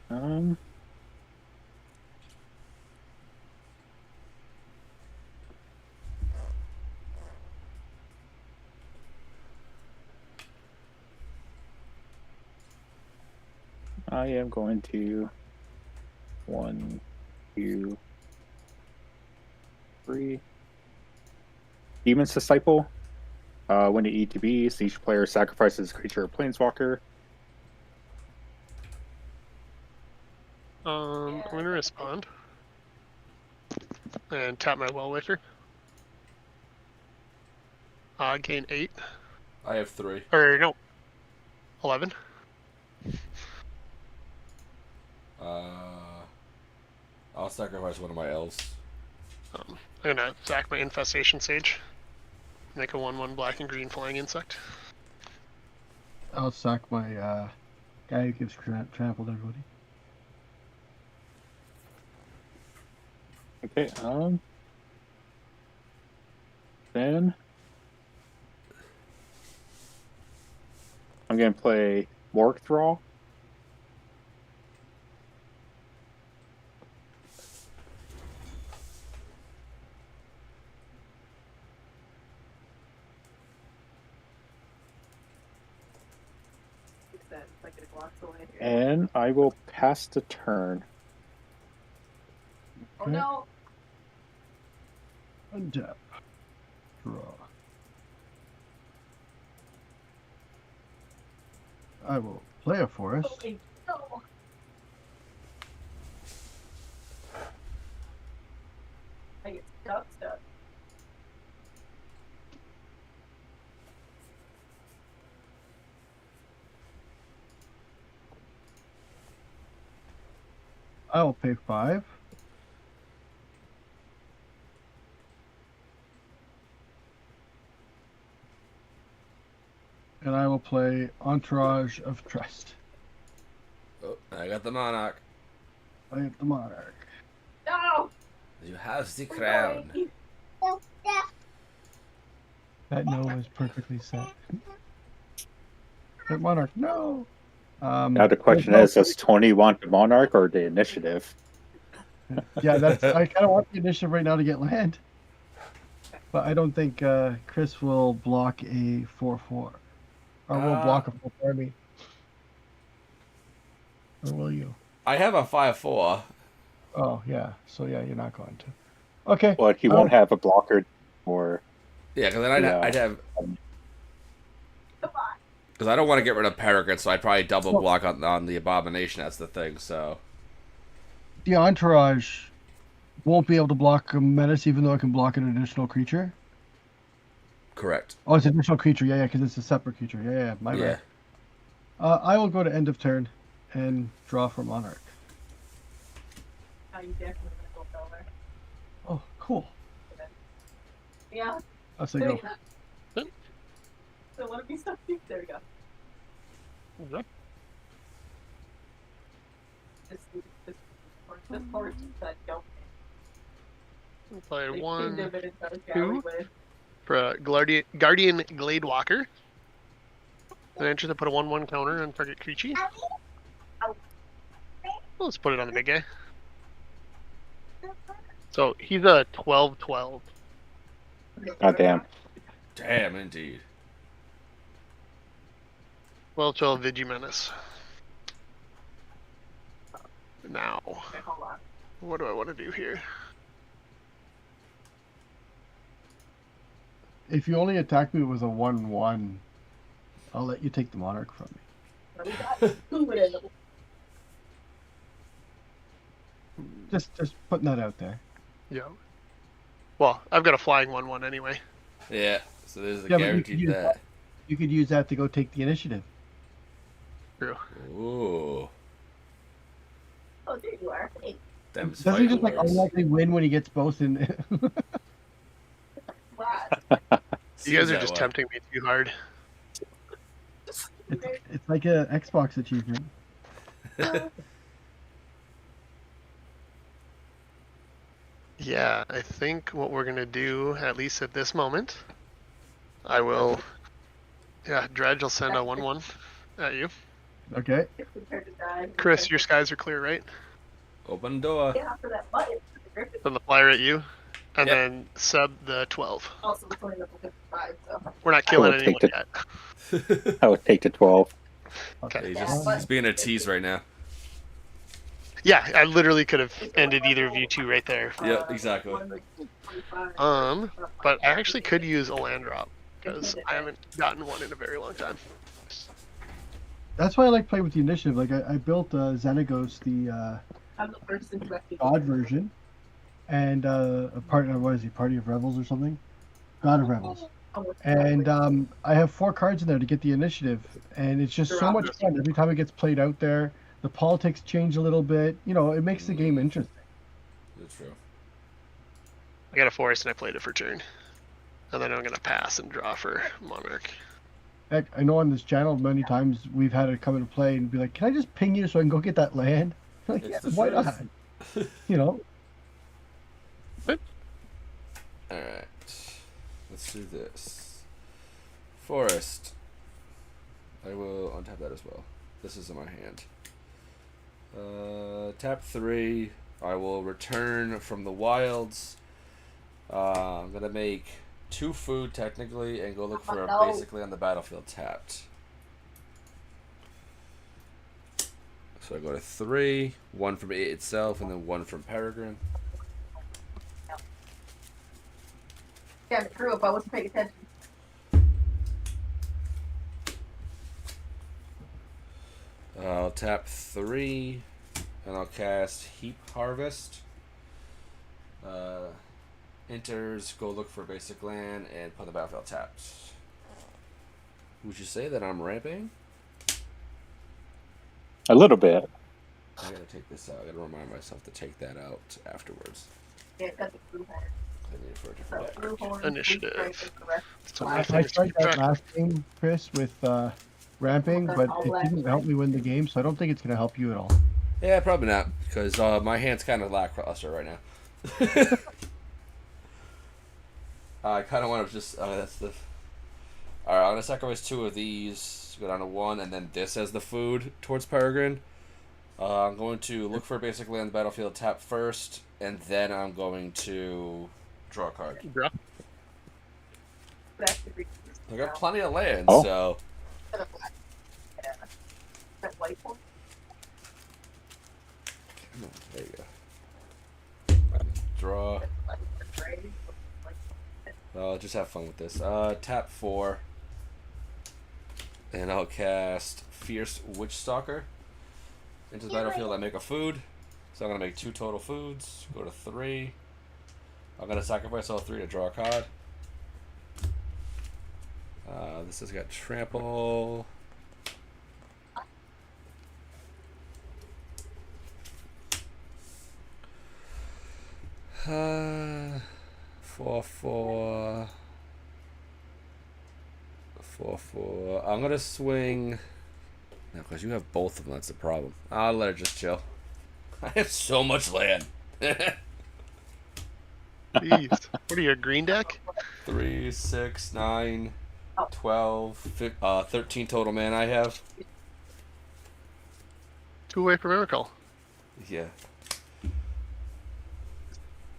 I am going to 1, 2, 3. Demon's Disciple. When it ETBs, each player sacrifices a creature or planeswalker. I'm gonna respond and tap my Well Wisher. Gain 8. I have 3. Or no, 11. I'll sacrifice one of my elves. I'm gonna sack my Infestation Sage. Make a 1/1 black and green flying insect. I'll sack my guy who gives trample to everybody. Okay, then I'm gonna play Morg Thrall. Like it walks away here. And I will pass the turn. Oh no! Untap. Draw. I will play a forest. Oh, wait, no! I get stuck. I will pay 5. And I will play Entourage of Trust. Oh, I got the Monarch. I have the Monarch. No! You have the crown. That no was perfectly set. That Monarch, no! Now the question is, does Tony want the Monarch or the initiative? Yeah, I kind of want the initiative right now to get land. But I don't think Chris will block a 4/4. Or will block a 4 army. Or will you? I have a 5/4. Oh, yeah. So, yeah, you're not going to. Okay. But he won't have a blocker or... Yeah, because then I'd have... Because I don't want to get rid of Peregrine, so I'd probably double block on the Abomination. That's the thing, so... The Entourage won't be able to block a Menace even though it can block an additional creature? Correct. Oh, it's an additional creature. Yeah, because it's a separate creature. Yeah, my bad. I will go to end of turn and draw for Monarch. Oh, you definitely gonna go over. Oh, cool. Yeah. I'll say go. So one of these stuff. There we go. Yep. This horse that don't. Play They 1, came to it and 2 with. for a Guardian Gladewalker. Then enter to put a 1/1 counter on target creature. Let's put it on the big guy. So he's a 12/12. God damn. Damn, indeed. 12/12 Vigimenace. Now, Okay, hold on. what do I want to do here? If you only attack me with a 1/1, I'll let you take the Monarch from me. What do we got? Who it is? Just putting that out there. Yeah. Well, I've got a flying 1/1 anyway. Yeah, so there's the Yeah, but you guaranteed could use that. You could use that to go take the initiative. True. Ooh. Oh, there you are. Hey, Them Doesn't he just like fighting words. automatically win when he gets both in? what? You guys Seems are that just way. tempting me too hard. It's like a Xbox achievement. Yeah, I think what we're gonna do, at least at this moment, I will. Yeah, Dredge will send a 1/1 at you. Okay. Prepared to die. Chris, your skies are clear, right? Open door. Yeah, for that button. The Griffin Send the flyer at you, and Yep. then sub the 12. also was putting up a 55, so. We're not killing will anyone take yet. I would take the 12. Okay. He's being a tease right now. Yeah, I literally could have ended either of you two right there. Yeah, exactly. But I actually could use a land drop because I haven't gotten one in a very long time. That's why I like playing with the initiative. Like I built Xenagos, the I'm the person who actually God version, and a part what is he? Party of Revels or something? God of Revels. And I have 4 cards in there to get the initiative, and it's just so much fun every time it gets played out there. The politics change a little bit. You know, it makes the game interesting. That's true. I got a forest and I played it for turn. And then I'm going to pass and draw for Monarch. Heck, I know on this channel many times we've had it come into play and be like, "Can I just ping you so I can go get that land?" Like, It's yeah, the why truth. not? You know, Alright. Let's do this. Forest. I will untap that as well. This is in my hand. Tap 3. I will return from the wilds. I'm going to make 2 food technically and go look for a basically on the battlefield tapped. So I go to 3, 1 from it itself, and then 1 from Peregrine. Yeah, true. If I wasn't paying attention. I'll tap 3, and I'll cast Heap Harvest. Enters, go look for basic land, and put the battlefield tapped. Would you say that I'm ramping? A little bit. I gotta take this out. I gotta remind myself to take that out afterwards. Yeah, because it's blue horn. I need it for a different So deck. blue horn, Initiative. blue stripe, and the rest. So I my thing is to tried keep that track. last game, Chris, with ramping, but it didn't help me win the game, so I don't think it's gonna help you at all. Yeah, probably not, because my hand's kind of lackluster right now. I kind of want to just. That's the. Alright, I'm gonna sacrifice 2 of these, go down to 1, and then this as the food towards Peregrine. I'm going to look for basic land on the battlefield, tap first, and then I'm going to draw a card. Draw. I got plenty of land, Oh. so. Yeah. That white one. There you go. Draw. Just have fun with this. Tap 4. And I'll cast Fierce Witch Stalker. Into the battlefield, I make a food. So I'm going to make 2 total foods. Go to 3. I'm going to sacrifice all 3 to draw a card. This has got Trample. Uh, 4/4. 4/4. I'm gonna swing. No, because you have both of them. That's the problem. I'll let her just chill. I have so much land. Jeez. What are you, a green deck? 3, 6, 9, 12, 13 total man I have. 2 away from Miracle. Yeah.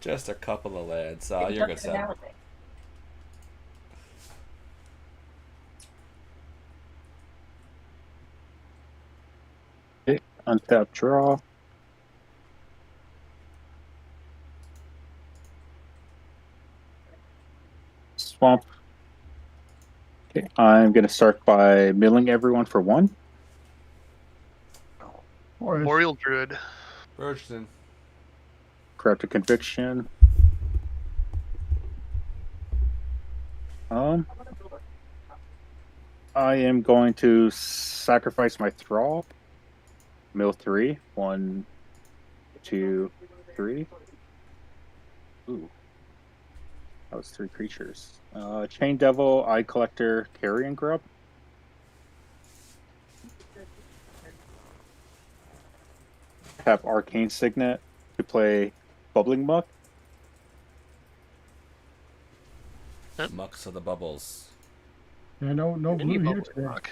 Just a couple of lads. You're good, son. Okay, untap, draw. Swamp. Okay, I'm going to start by milling everyone for 1. Or Boreal Druid. Burgeon. Corrupted Conviction. I am going to sacrifice my Thrall. Mill 3. 1, 2, 3. Ooh. That was 3 creatures. Chain Devil, Eye Collector, Carrion Grub. Tap Arcane Signet to play Bubbling Muck. Mucks of the bubbles. yeah, no Any blue here bubble today. rock.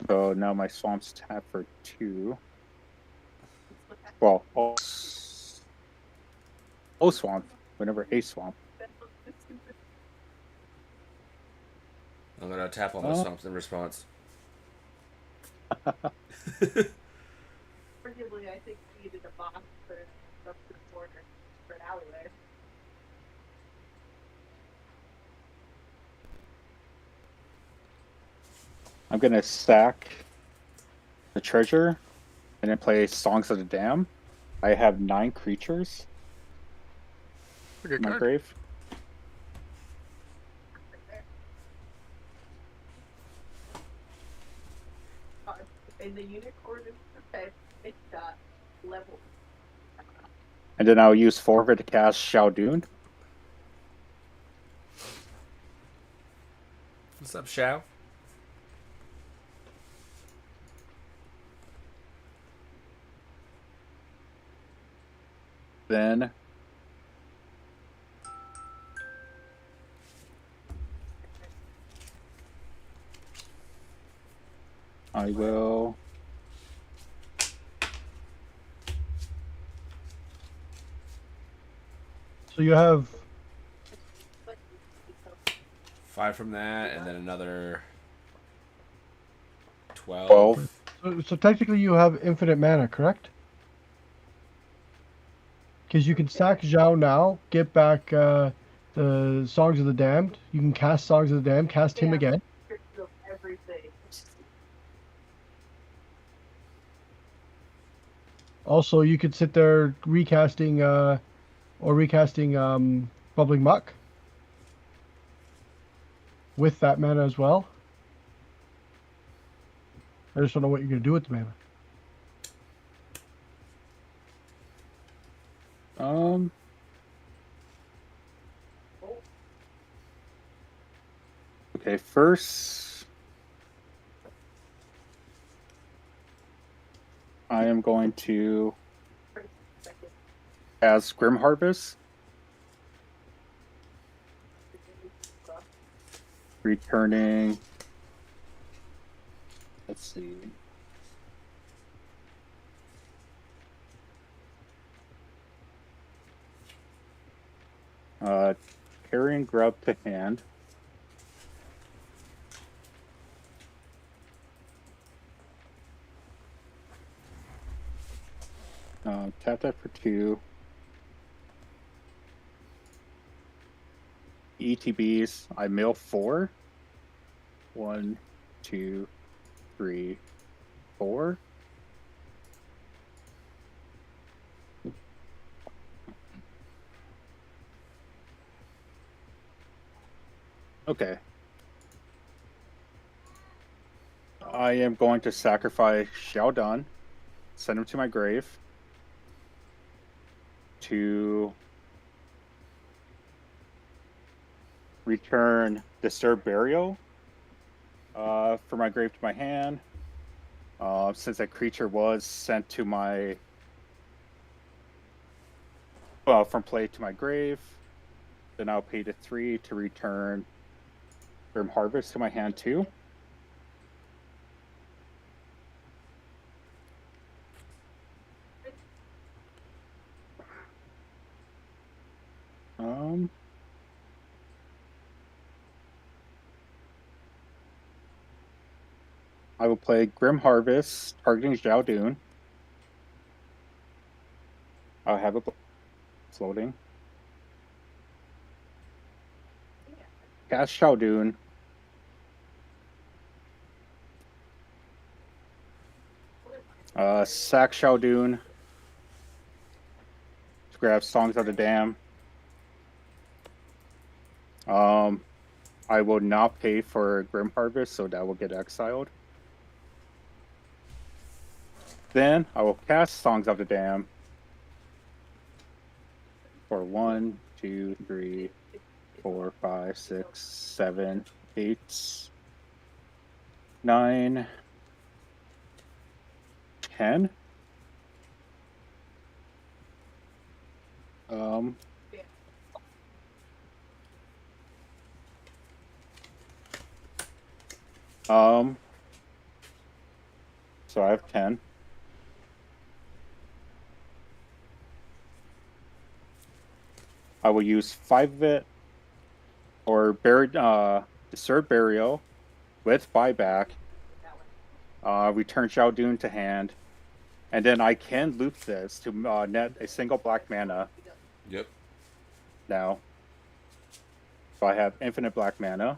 So now my Swamp's tap for 2. Well, O Swamp. Whenever a Swamp. I'm gonna tap on those swamps in response. Arguably, I think we needed a box for up to the corner for an alleyway. I'm gonna sack the treasure and then play Songs of the Dam. I have 9 creatures Good in my card. grave. Right there. And the unicorn is okay. It's got level. And then I'll use 4 of it to cast Shao-Dun. What's up, Shao? Then I will So you have 5 from that, and then another 12. 12. so technically you have infinite mana, correct? Because you can sack Zhao now, get back the Songs of the Damned. You can cast Songs of the Damned, cast him Yeah. again. Of everything. Also, you could sit there recasting Bubbling Muck with that mana as well. I just don't know what you're gonna do with the mana. Okay, first I am going to cast Grim Harvest, returning. Let's see. Carrying Grub to hand. Tap that for 2. ETBs. I mill 4. 1, 2, 3, 4. Okay. I am going to sacrifice Xiaodun, send him to my grave, to return Disturb Burial for my grave to my hand. Since that creature was sent to my from play to my grave, then I'll pay to 3 to return Grim Harvest to my hand too. I will play Grim Harvest, targeting Zhao-Dun. I'll have it floating. Cast Zhao-Dun. Sack Zhao-Dun. Grab Songs of the Dam. I will not pay for Grim Harvest, so that will get exiled. Then I will cast Songs of the Dam for 1, 2, 3, 4, 5, 6, 7, 8, 9, 10. So I have 10. I will use 5 of it, or Disturb Burial with buyback return Shadow Dune to hand, and then I can loop this to net a single black mana Yep. now. So I have infinite black mana.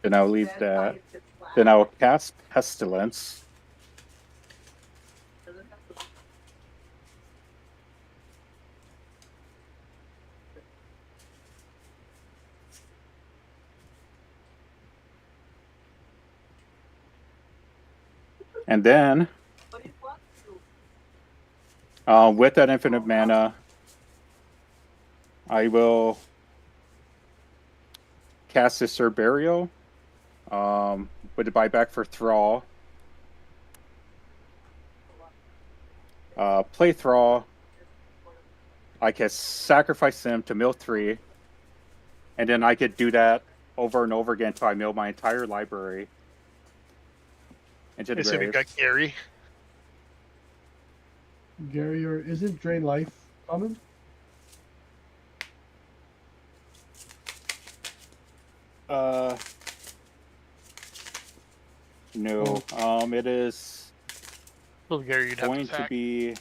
Then I'll leave that. Then I'll cast Pestilence. And then, with that infinite mana, I will cast Disturb Burial with a buyback for Thrall. Play Thrall. I can sacrifice him to mill 3, and then I could do that over and over again until I mill my entire library into the So we grave. got Gary. Gary, or isn't Drain Life common? No. It is Well, Gary, you'd have going to to attack. be.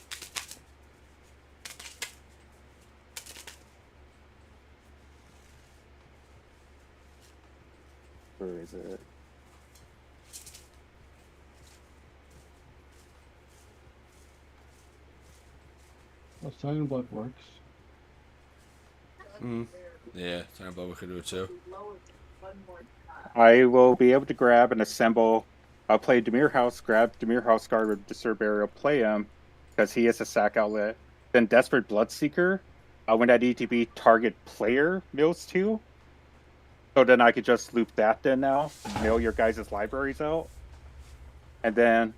Where is it? Well, Silent Blood works. Yeah, Silent Blood we could do it too. I will be able to grab and assemble. I'll play Demir House, grab Demir House Guard with Disturb Burial, play him because he is a sack outlet. Then Desperate Bloodseeker. When that ETB target player mills 2. So then I could just loop that then now, mill your guys' libraries out. And then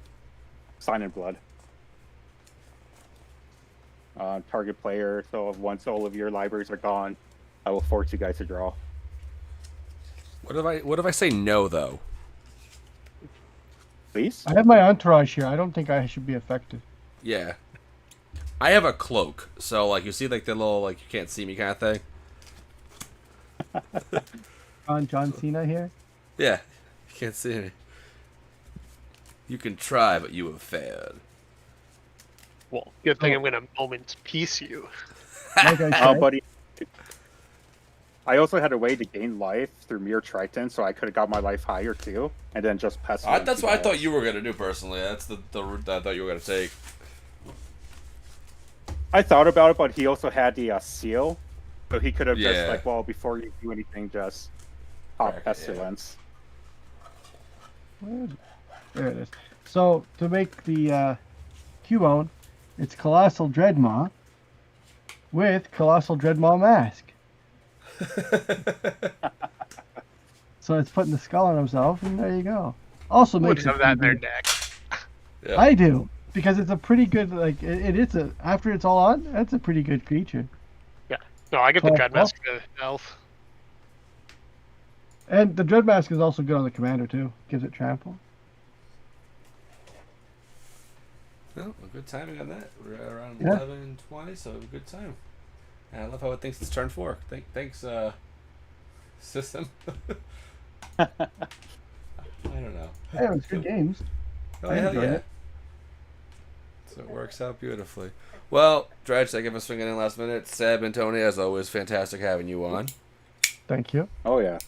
Silent Blood. Target player, so once all of your libraries are gone, I will force you guys to draw. What if I say no though? Please? I have my entourage here. I don't think I should be affected. Yeah. I have a cloak, so like you see like the little like you can't see me kind of thing. John Cena here. Yeah. You can't see me. You can try, but you have failed. Well, good thing I'm going to moment piece you. Like I said, Buddy. I also had a way to gain life through Mere Triton, so I could have got my life higher too, and then just pass. That's what I thought you were gonna do personally. That's the route that I thought you were gonna take. I thought about it, but he also had the seal, so he could have Yeah. just like, well, before you do anything, just pop Crack it, Pestilence. where is it? There it is. So to make the Cubone, it's Colossal Dreadmaw with Colossal Dreadmaw Mask. So it's putting the skull on himself, and there you go. Also Would makes have it that in their pretty deck. Yeah. I do, because it's a pretty good, like, it is a, after it's all on, that's a pretty good creature. No, I give the Oh, Dreadmask to Elf. And the Dread Mask is also good on the commander too. Gives it trample. Well, a good timing on that. We're at around Yeah. 11:20, so a good time. And I love how it thinks it's turn 4. Thanks, system. I don't know. Yeah, it was good games. Oh, I hell enjoyed yeah. it. So it works out beautifully. Well, Dredge, thank you for swinging in last minute. Seb and Tony, as always, fantastic having you on. Thank you. Oh yeah.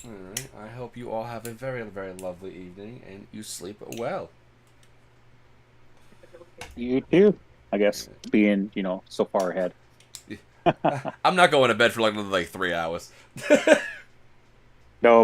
All right. I hope you all have a very, very lovely evening and you sleep well. You too. I guess being so far ahead. I'm not going to bed for like another 3 hours. No,